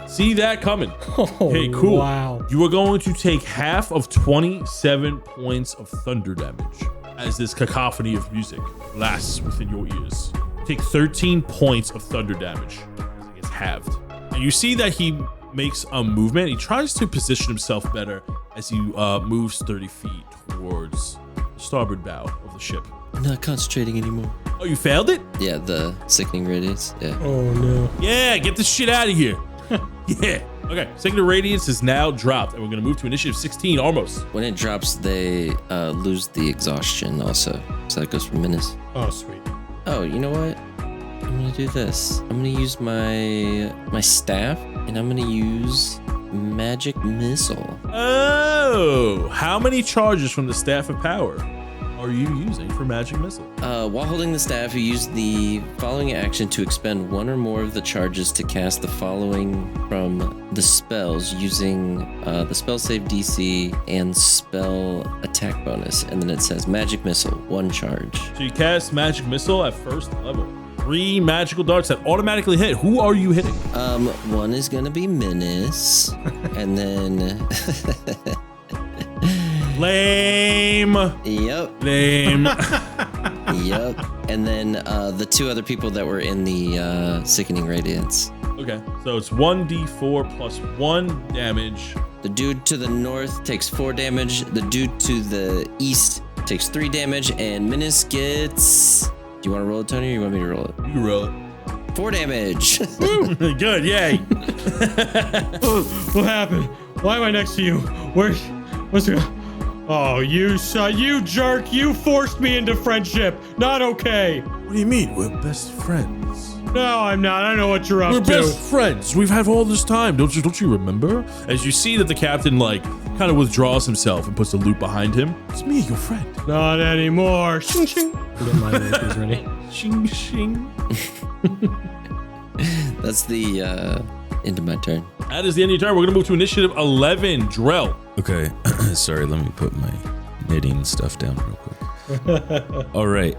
[SPEAKER 1] see that coming.
[SPEAKER 3] Oh,
[SPEAKER 1] Okay, cool.
[SPEAKER 3] Wow.
[SPEAKER 1] You are going to take half of 27 points of thunder damage as this cacophony of music blasts within your ears. Take 13 points of thunder damage as it gets halved. And you see that he makes a movement. He tries to position himself better as he moves 30 feet towards the starboard bow of the ship.
[SPEAKER 2] I'm not concentrating anymore.
[SPEAKER 1] Oh, you failed it?
[SPEAKER 2] Yeah, the sickening radiance. Yeah.
[SPEAKER 3] Oh, no.
[SPEAKER 1] Yeah, get this shit out of here. Yeah. Okay, Sickening Radiance is now dropped, and we're going to move to initiative 16, almost.
[SPEAKER 2] When it drops, they lose the exhaustion also. So that goes for Menace.
[SPEAKER 3] Oh, sweet.
[SPEAKER 2] Oh, you know what? I'm going to do this. I'm going to use my staff, and I'm going to use Magic Missile.
[SPEAKER 1] Oh, how many charges from the Staff of Power are you using for Magic Missile?
[SPEAKER 2] While holding the staff, you use the following action to expend one or more of the charges to cast the following from the spells using the spell save DC and spell attack bonus. And then it says Magic Missile, 1 charge.
[SPEAKER 1] So you cast Magic Missile at first level. 3 magical darts that automatically hit. Who are you hitting?
[SPEAKER 2] One is going to be Menace, and then...
[SPEAKER 1] Lame.
[SPEAKER 2] Yep.
[SPEAKER 1] Lame.
[SPEAKER 2] Yep. And then the 2 other people that were in the Sickening Radiance.
[SPEAKER 1] Okay, so it's 1d4 plus 1 damage.
[SPEAKER 2] The dude to the north takes 4 damage. The dude to the east takes 3 damage. And Menace gets... Do you want to roll it, Tony, or you want me to roll it?
[SPEAKER 1] You can roll it.
[SPEAKER 2] 4 damage.
[SPEAKER 1] Good, yay.
[SPEAKER 3] What happened? Why am I next to you? What's going? Oh, you jerk! You forced me into friendship. Not okay.
[SPEAKER 1] What do you mean? We're best friends.
[SPEAKER 3] No, I'm not. I know what you're up
[SPEAKER 1] We're
[SPEAKER 3] to.
[SPEAKER 1] best friends. We've had all this time. Don't you remember? As you see that the captain kind of withdraws himself and puts the loot behind him. It's me, your friend.
[SPEAKER 3] Not anymore. Shing shing. Get my rapiers ready.
[SPEAKER 1] Shing shing.
[SPEAKER 2] That's the end of my turn.
[SPEAKER 1] That is the end of your turn. We're gonna move to initiative 11. Drell.
[SPEAKER 4] Okay, sorry, let me put my knitting stuff down real quick. All right,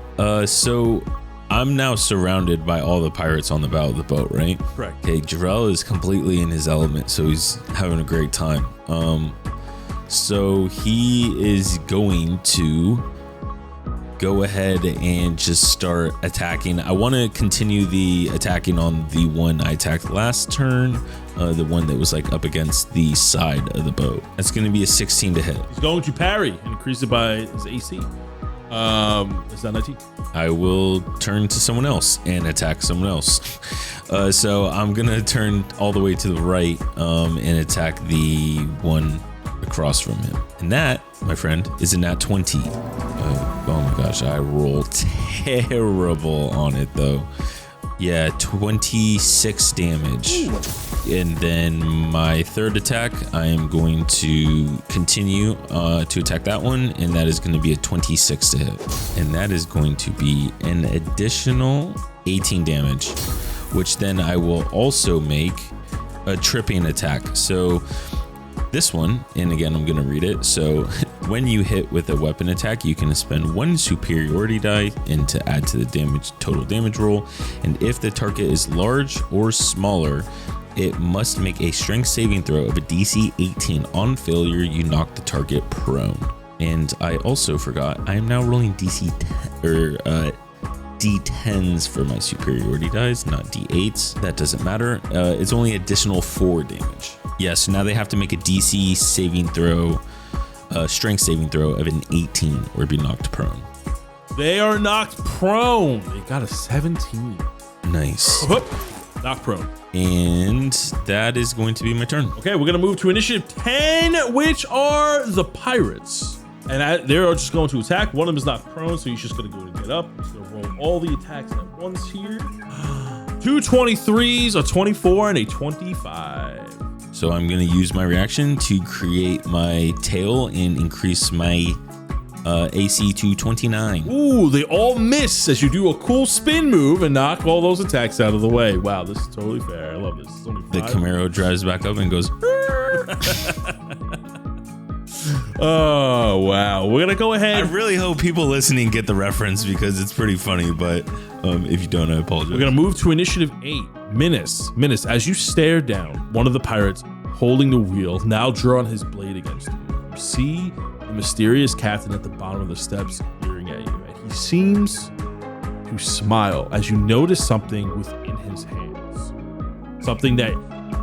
[SPEAKER 4] so I'm now surrounded by all the pirates on the bow of the boat, right?
[SPEAKER 1] Correct.
[SPEAKER 4] Okay, Jarrell is completely in his element, so he's having a great time. So he is going to go ahead and just start attacking. I want to continue the attacking on the one I attacked last turn, the one that was like up against the side of the boat. That's going to be a 16 to hit.
[SPEAKER 1] He's going to parry and increase it by his AC. Is that 19?
[SPEAKER 4] I will turn to someone else and attack someone else. So I'm going to turn all the way to the right and attack the one across from him. And that, my friend, is a nat 20. Oh my gosh, I roll terrible on it though. Yeah, 26 damage. And then my third attack, I am going to continue to attack that one, and that is going to be a 26 to hit. And that is going to be an additional 18 damage, which then I will also make a tripping attack. So this one, and again, I'm going to read it. So when you hit with a weapon attack, you can spend 1 superiority die and to add to the damage total damage roll. And if the target is large or smaller, it must make a strength saving throw of a DC 18. On failure, you knock the target prone. And I also forgot, I am now rolling D10s for my superiority dice, not D8s. That doesn't matter. It's only additional 4 damage. Yeah, so now they have to make a DC saving throw, strength saving throw of an 18 or be knocked prone.
[SPEAKER 1] They are knocked prone. They got a 17.
[SPEAKER 4] Nice.
[SPEAKER 1] Knocked prone.
[SPEAKER 4] And that is going to be my turn.
[SPEAKER 1] Okay, we're going to move to initiative 10, which are the pirates. And they're just going to attack. One of them is not prone, so he's just going to go to get up. He's going to roll all the attacks at once here. 2 23s, a 24, and a 25.
[SPEAKER 4] So I'm going to use my reaction to create my tail and increase my AC to 29.
[SPEAKER 1] Ooh, they all miss as you do a cool spin move and knock all those attacks out of the way. Wow, this is totally fair. I love this. It's only 5.
[SPEAKER 4] The Camaro drives back up and goes.
[SPEAKER 1] Oh, wow. We're going to go ahead.
[SPEAKER 4] I really hope people listening get the reference because it's pretty funny, but if you don't, I apologize.
[SPEAKER 1] We're going to move to initiative 8. Menace, as you stare down, one of the pirates holding the wheel, now drawn his blade against you. You see the mysterious captain at the bottom of the steps leering at you, and he seems to smile as you notice something within his hands. Something that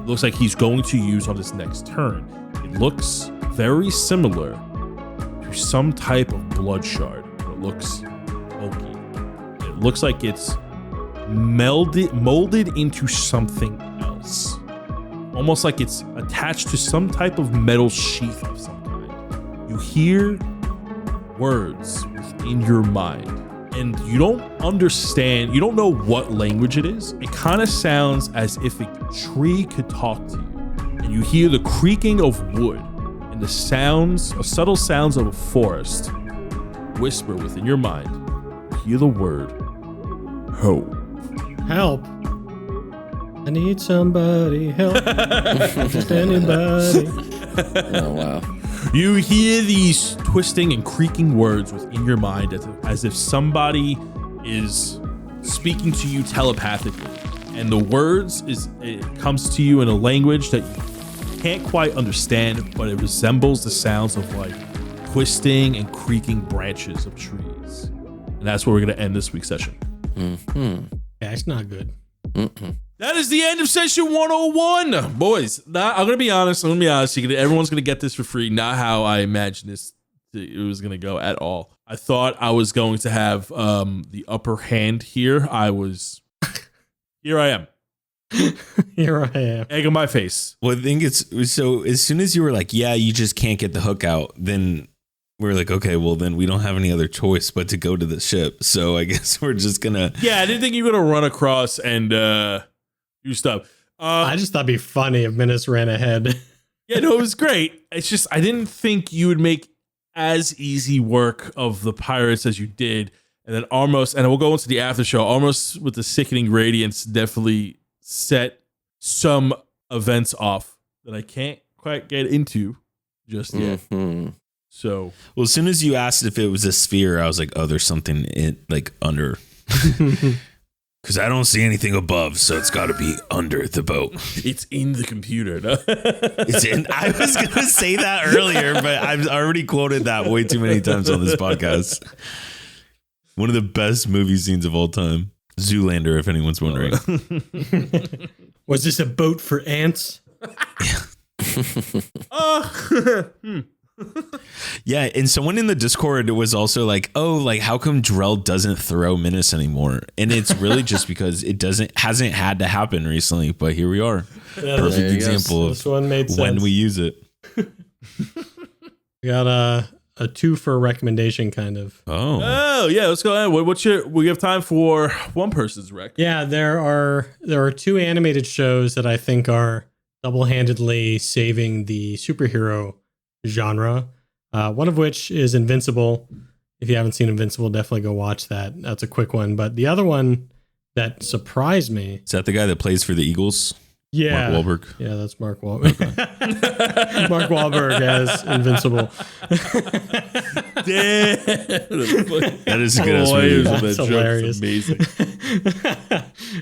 [SPEAKER 1] looks like he's going to use on his next turn. It looks very similar to some type of bloodshard. It looks bulky. It looks like it's molded into something else. Almost like it's attached to some type of metal sheath of some kind. You hear words within your mind, and you don't understand, you don't know what language it is. It kind of sounds as if a tree could talk to you, and you hear the creaking of wood and the sounds, subtle sounds of a forest whisper within your mind. You hear the word hope.
[SPEAKER 3] Help. I need somebody help. Just anybody.
[SPEAKER 2] Oh, wow.
[SPEAKER 1] You hear these twisting and creaking words within your mind as if somebody is speaking to you telepathically. And the words, it comes to you in a language that you can't quite understand, but it resembles the sounds of like twisting and creaking branches of trees. And that's where we're going to end this week's session.
[SPEAKER 3] Yeah, it's not good.
[SPEAKER 1] That is the end of session 101. Boys, I'm going to be honest. Everyone's going to get this for free. Not how I imagined it was going to go at all. I thought I was going to have the upper hand here. Here I am.
[SPEAKER 3] Here I am.
[SPEAKER 1] Egg on my face.
[SPEAKER 4] Well, I think it's so as soon as you were like, yeah, you just can't get the hook out, then we're like, okay, well, then we don't have any other choice but to go to the ship. So I guess we're just gonna.
[SPEAKER 1] Yeah, I didn't think you were gonna run across and do stuff.
[SPEAKER 3] I just thought it'd be funny if Menace ran ahead.
[SPEAKER 1] Yeah, no, it was great. It's just I didn't think you would make as easy work of the pirates as you did, and then almost, and we'll go into the after show. Almost with the sickening radiance, definitely set some events off that I can't quite get into just yet.
[SPEAKER 2] Mm-hmm.
[SPEAKER 1] So,
[SPEAKER 4] well, as soon as you asked if it was a sphere, I was like, oh, there's something like under. Because I don't see anything above, so it's got to be under the boat.
[SPEAKER 1] It's in the computer. No?
[SPEAKER 4] It's in. I was going to say that earlier, but I've already quoted that way too many times on this podcast. One of the best movie scenes of all time. Zoolander, if anyone's wondering.
[SPEAKER 3] Was this a boat for ants?
[SPEAKER 4] Yeah, and someone in the Discord was also like, "Oh, like how come Drell doesn't throw menace anymore?" And it's really just because it hasn't had to happen recently. But here we are, perfect example of when we use it.
[SPEAKER 3] We got a 2 for recommendation kind of.
[SPEAKER 1] Oh yeah, let's go ahead. We have time for one person's rec.
[SPEAKER 3] Yeah, there are 2 animated shows that I think are double-handedly saving the superhero genre. One of which is Invincible. If you haven't seen Invincible, definitely go watch that. That's a quick one. But the other one that surprised me.
[SPEAKER 4] Is that the guy that plays for the Eagles?
[SPEAKER 3] Yeah.
[SPEAKER 4] Mark Wahlberg.
[SPEAKER 3] Yeah, that's Mark Wahlberg. Mark Wahlberg as Invincible.
[SPEAKER 4] That is a good ass movie.
[SPEAKER 3] That's hilarious.
[SPEAKER 1] Amazing.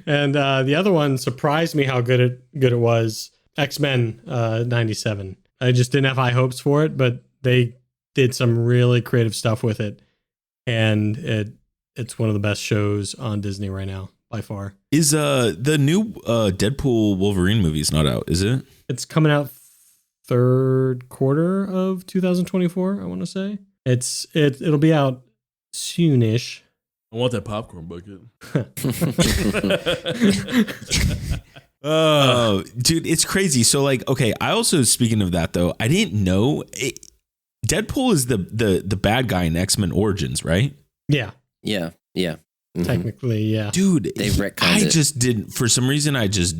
[SPEAKER 3] And the other one surprised me how good it was. X-Men 97. I just didn't have high hopes for it, but they did some really creative stuff with it. And it's one of the best shows on Disney right now, by far.
[SPEAKER 4] Is the new Deadpool Wolverine movie's not out, is it?
[SPEAKER 3] It's coming out third quarter of 2024, I want to say. It'll be out soonish.
[SPEAKER 1] I want that popcorn bucket.
[SPEAKER 4] Oh, dude, it's crazy. So like, okay, I also, speaking of that though, I didn't know Deadpool is the bad guy in X-Men Origins, right?
[SPEAKER 3] Yeah.
[SPEAKER 2] Yeah. Mm-hmm.
[SPEAKER 3] Technically, yeah.
[SPEAKER 4] Dude,
[SPEAKER 2] They've retconned it.
[SPEAKER 4] just didn't, for some reason, I just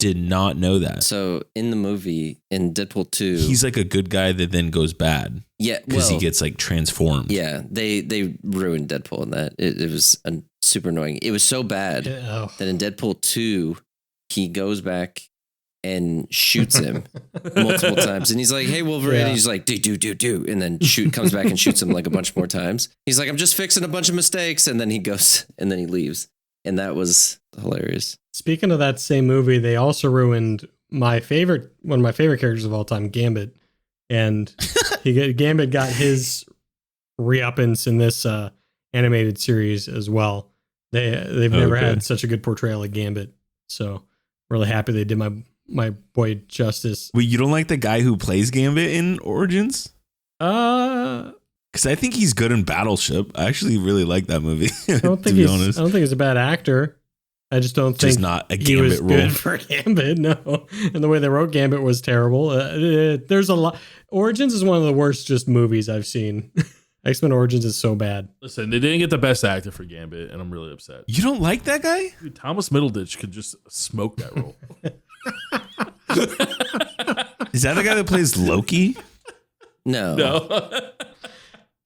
[SPEAKER 4] did not know that.
[SPEAKER 2] So in the movie, in Deadpool 2,
[SPEAKER 4] He's like a good guy that then goes bad.
[SPEAKER 2] Yeah,
[SPEAKER 4] Because he gets like transformed.
[SPEAKER 2] Yeah, they ruined Deadpool in that. It was super annoying. It was so bad that in Deadpool 2, he goes back and shoots him multiple times. And he's like, "Hey, Wolverine." And he's like, do. And then comes back and shoots him like a bunch more times. He's like, "I'm just fixing a bunch of mistakes." And then he goes and then he leaves. And that was hilarious.
[SPEAKER 3] Speaking of that same movie, they also ruined one of my favorite characters of all time, Gambit. And Gambit got his re-uppance in this animated series as well. They've never had such a good portrayal of Gambit. So really happy they did my boy justice.
[SPEAKER 4] Wait, you don't like the guy who plays Gambit in Origins? Because I think he's good in Battleship. I actually really like that movie.
[SPEAKER 3] I don't think he's a bad actor. I just don't think
[SPEAKER 4] not a
[SPEAKER 3] he was
[SPEAKER 4] Gambit role.
[SPEAKER 3] good for Gambit. No, and the way they wrote Gambit was terrible. There's a lot. Origins is one of the worst just movies I've seen. X-Men Origins is so bad.
[SPEAKER 1] Listen, they didn't get the best actor for Gambit, and I'm really upset.
[SPEAKER 4] You don't like that guy?
[SPEAKER 1] Dude, Thomas Middleditch could just smoke that role.
[SPEAKER 4] Is that the guy that plays Loki?
[SPEAKER 2] No.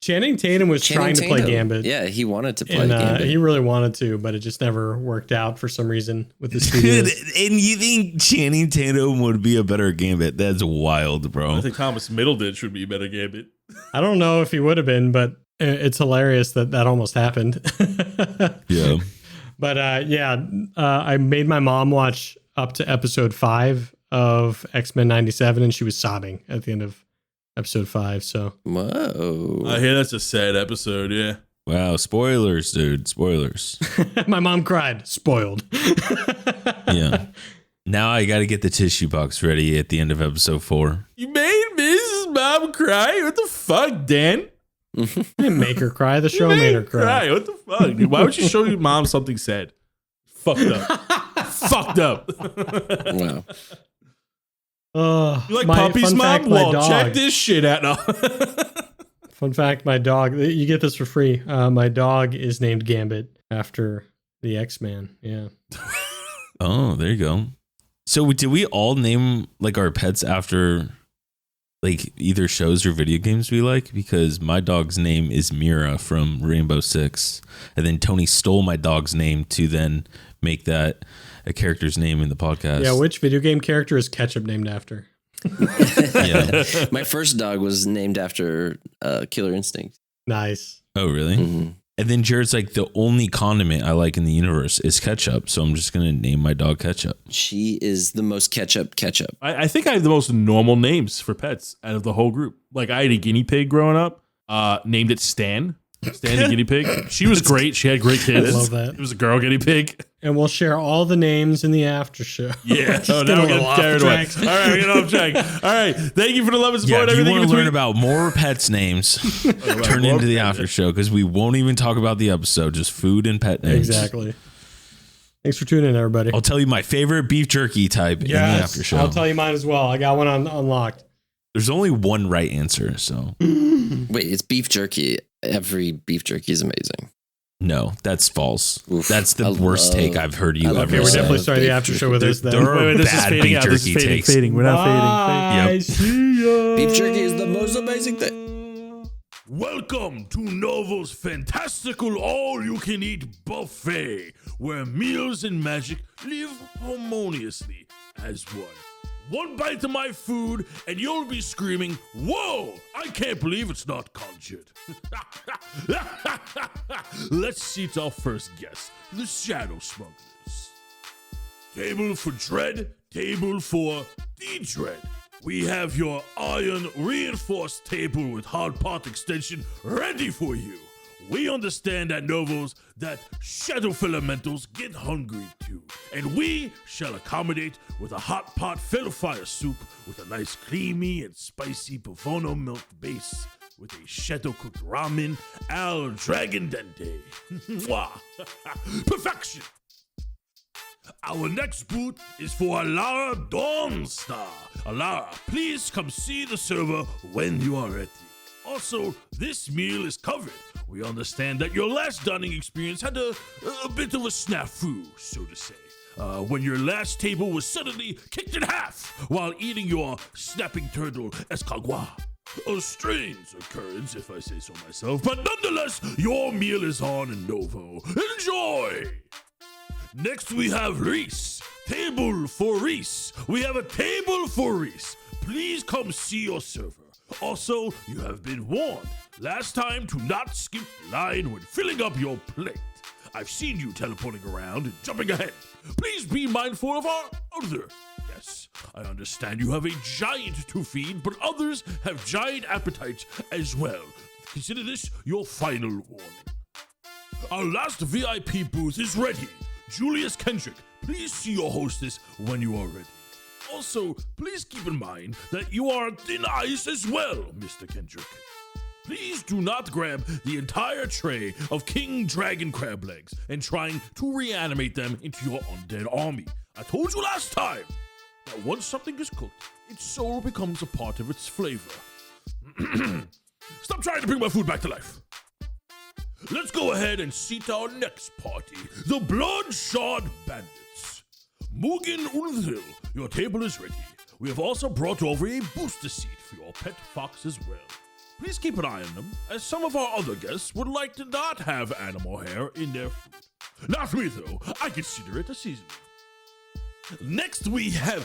[SPEAKER 3] Channing Tatum was trying to play Gambit.
[SPEAKER 2] Yeah, he wanted to play Gambit.
[SPEAKER 3] He really wanted to, but it just never worked out for some reason with the studios.
[SPEAKER 4] And you think Channing Tatum would be a better Gambit? That's wild, bro.
[SPEAKER 1] I think Thomas Middleditch would be a better Gambit.
[SPEAKER 3] I don't know if he would have been, but it's hilarious that almost happened.
[SPEAKER 4] Yeah.
[SPEAKER 3] But I made my mom watch up to episode 5 of X-Men 97, and she was sobbing at the end of episode 5. So
[SPEAKER 2] whoa,
[SPEAKER 1] I hear that's a sad episode. Yeah.
[SPEAKER 4] Wow. Spoilers, dude. Spoilers.
[SPEAKER 3] My mom cried. Spoiled.
[SPEAKER 4] Yeah. Now I got to get the tissue box ready at the end of episode 4.
[SPEAKER 1] You made Mrs. Mom cry? What the fuck, Dan?
[SPEAKER 3] I didn't make her cry. The show made her cry.
[SPEAKER 1] What the fuck, dude? Why would you show your mom something sad? Fucked up. Fucked up.
[SPEAKER 2] Wow.
[SPEAKER 1] You like puppies, Mom? Well, check this shit out now.
[SPEAKER 3] Fun fact, my dog, you get this for free. My dog is named Gambit after the X-Man. Yeah.
[SPEAKER 4] Oh, there you go. So did we all name like our pets after like either shows or video games we like? Because my dog's name is Mira from Rainbow Six. And then Tony stole my dog's name to then make that a character's name in the podcast.
[SPEAKER 3] Yeah, which video game character is Ketchup named after?
[SPEAKER 4] Yeah.
[SPEAKER 2] My first dog was named after Killer Instinct.
[SPEAKER 3] Nice.
[SPEAKER 4] Oh, really?
[SPEAKER 2] Mm-hmm.
[SPEAKER 4] And then Jared's like, the only condiment I like in the universe is ketchup. So I'm just going to name my dog Ketchup.
[SPEAKER 2] She is the most ketchup.
[SPEAKER 1] I think I have the most normal names for pets out of the whole group. Like I had a guinea pig growing up, named it Stan. Standing guinea pig. She was great. She had great kids.
[SPEAKER 3] I love that.
[SPEAKER 1] It was a girl guinea pig.
[SPEAKER 3] And we'll share all the names in the after show.
[SPEAKER 1] Yeah.
[SPEAKER 3] Just get a little off the tracks.
[SPEAKER 1] All right, we get off track. All right. Thank you for the love and support.
[SPEAKER 4] Yeah, if you want to learn
[SPEAKER 1] between.
[SPEAKER 4] about more pets' names, turn into the after show because we won't even talk about the episode, just food and pet names.
[SPEAKER 3] Exactly. Thanks for tuning in, everybody.
[SPEAKER 4] I'll tell you my favorite beef jerky type in the after show.
[SPEAKER 3] I'll tell you mine as well. I got one unlocked.
[SPEAKER 4] There's only one right answer, so.
[SPEAKER 2] Wait, it's beef jerky. Every beef jerky is amazing.
[SPEAKER 4] No, that's false.
[SPEAKER 2] Oof,
[SPEAKER 4] That's the worst take I've heard you ever
[SPEAKER 3] Okay, we're
[SPEAKER 4] say.
[SPEAKER 3] definitely starting the after show with this then.
[SPEAKER 4] There are
[SPEAKER 1] This is
[SPEAKER 4] bad
[SPEAKER 1] fading
[SPEAKER 4] beef
[SPEAKER 1] out. This is
[SPEAKER 4] jerky
[SPEAKER 1] fading,
[SPEAKER 4] takes.
[SPEAKER 1] fading. We're not fading.
[SPEAKER 3] Bye. See ya.
[SPEAKER 2] Beef jerky is the most amazing thing.
[SPEAKER 1] Welcome to Novo's fantastical all-you-can-eat buffet, where meals and magic live harmoniously as one. One bite of my food, and you'll be screaming, "Whoa! I can't believe it's not conjured." Let's seat our first guest, the Shadow Smugglers. Table for Dread, table for D-Dread. We have your iron reinforced table with hard pot extension ready for you. We understand at Novos that shadow elementals get hungry too, and we shall accommodate with a hot pot fire soup with a nice creamy and spicy Pavono milk base with a shadow cooked ramen al dragon dente. Mwah. Perfection. Our next boot is for Alara Dawnstar. Alara, please come see the server when you are ready. Also, this meal is covered. We understand that your last dining experience had a bit of a snafu, so to say, when your last table was suddenly kicked in half while eating your snapping turtle escargot. A strange occurrence, if I say so myself, but nonetheless, your meal is on Novo. Enjoy! Next, we have Reese. Table for Reese. We have a table for Reese. Please come see your server. Also, you have been warned last time to not skip the line when filling up your plate. I've seen you teleporting around and jumping ahead. Please be mindful of our other guests. I understand you have a giant to feed, but others have giant appetites as well. Consider this your final warning. Our last VIP booth is ready. Julius Kendrick, please see your hostess when you are ready. Also, please keep in mind that you are thin ice as well, Mr. Kendrick. Please do not grab the entire tray of King Dragon crab legs and trying to reanimate them into your undead army. I told you last time that once something is cooked, its soul becomes a part of its flavor. Stop trying to bring my food back to life. Let's go ahead and seat our next party, the Bloodshard Bandits. Mugen Unthil, your table is ready. We have also brought over a booster seat for your pet fox as well. Please keep an eye on them, as some of our other guests would like to not have animal hair in their food. Not me, though. I consider it a seasoning. Next, we have...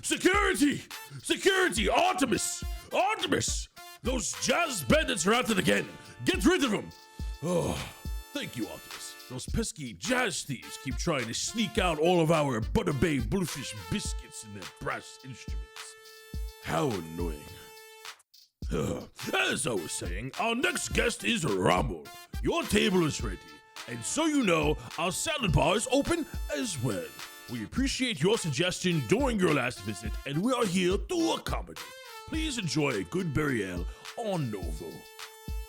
[SPEAKER 1] security! Security! Artemis! Artemis! Those jazz bandits are at it again. Get rid of them. Oh, thank you, Artemis. Those pesky jazz thieves keep trying to sneak out all of our Butter Bay Bluefish biscuits in their brass instruments. How annoying. As I was saying, our next guest is Rambo. Your table is ready. And so you know, our salad bar is open as well. We appreciate your suggestion during your last visit, and we are here to accommodate. Please enjoy a good burial on Novo.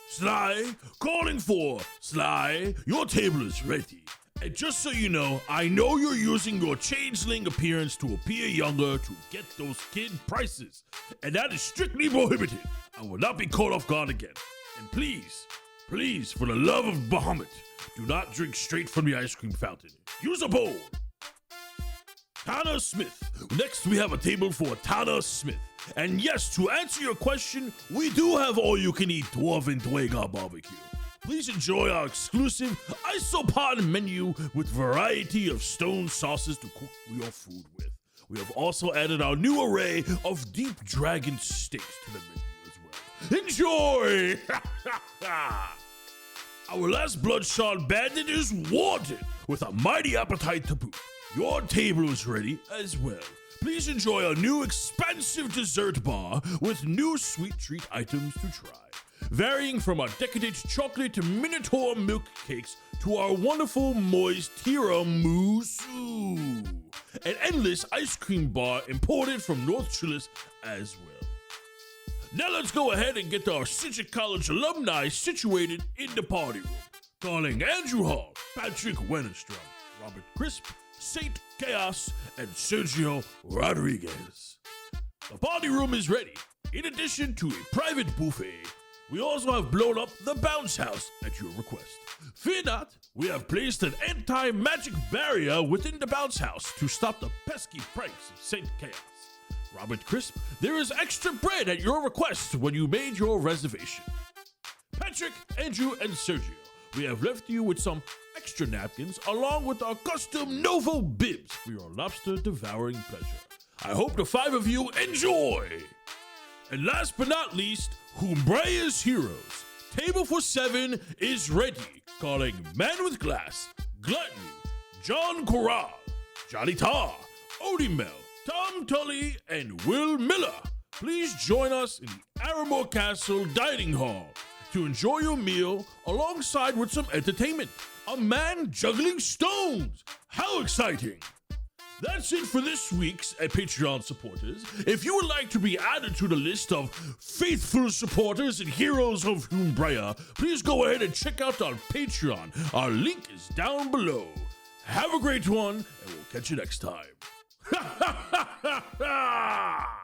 [SPEAKER 1] Sly, calling for Sly, your table is ready. And just so you know, I know you're using your changeling appearance to appear younger to get those kid prices. And that is strictly prohibited. I will not be caught off guard again. And please, please, for the love of Bahamut, do not drink straight from the ice cream fountain. Use a bowl. Tana Smith. Next, we have a table for Tana Smith. And yes, to answer your question, we do have all-you-can-eat Dwarven Dwagar barbecue. Please enjoy our exclusive isopod menu with variety of stone sauces to cook your food with. We have also added our new array of deep dragon steaks to the menu as well. Enjoy! Our last Bloodshard Bandit is Warden with a mighty appetite to boot. Your table is ready as well. Please enjoy a new expansive dessert bar with new sweet treat items to try.
[SPEAKER 5] varying from our decadent chocolate minotaur milk cakes to our wonderful moist tiramisu. An endless ice cream bar imported from North Chilis as well. Now let's go ahead and get our Cincinnati College alumni situated in the party room. Calling Andrew Hall, Patrick Wennerstrom, Robert Crisp, Saint Chaos, and Sergio Rodriguez. The party room is ready. In addition to a private buffet, we also have blown up the bounce house at your request. Fear not, we have placed an anti-magic barrier within the bounce house to stop the pesky pranks of Saint Chaos. Robert Crisp, there is extra bread at your request when you made your reservation. Patrick, Andrew, and Sergio, we have left you with some extra napkins along with our custom Novo bibs for your lobster devouring pleasure. I hope the 5 of you enjoy! And last but not least, Humbraya's Heroes. Table for 7 is ready, calling Man with Glass, Gluttony, John Corral, Johnny Tar, Odie Mel, Tom Tully, and Will Miller. Please join us in the Aramore Castle Dining Hall to enjoy your meal alongside with some entertainment. A man juggling stones. How exciting! That's it for this week's Patreon supporters. If you would like to be added to the list of faithful supporters and heroes of Humbraya, please go ahead and check out our Patreon. Our link is down below. Have a great one, and we'll catch you next time. Ha ha ha ha ha!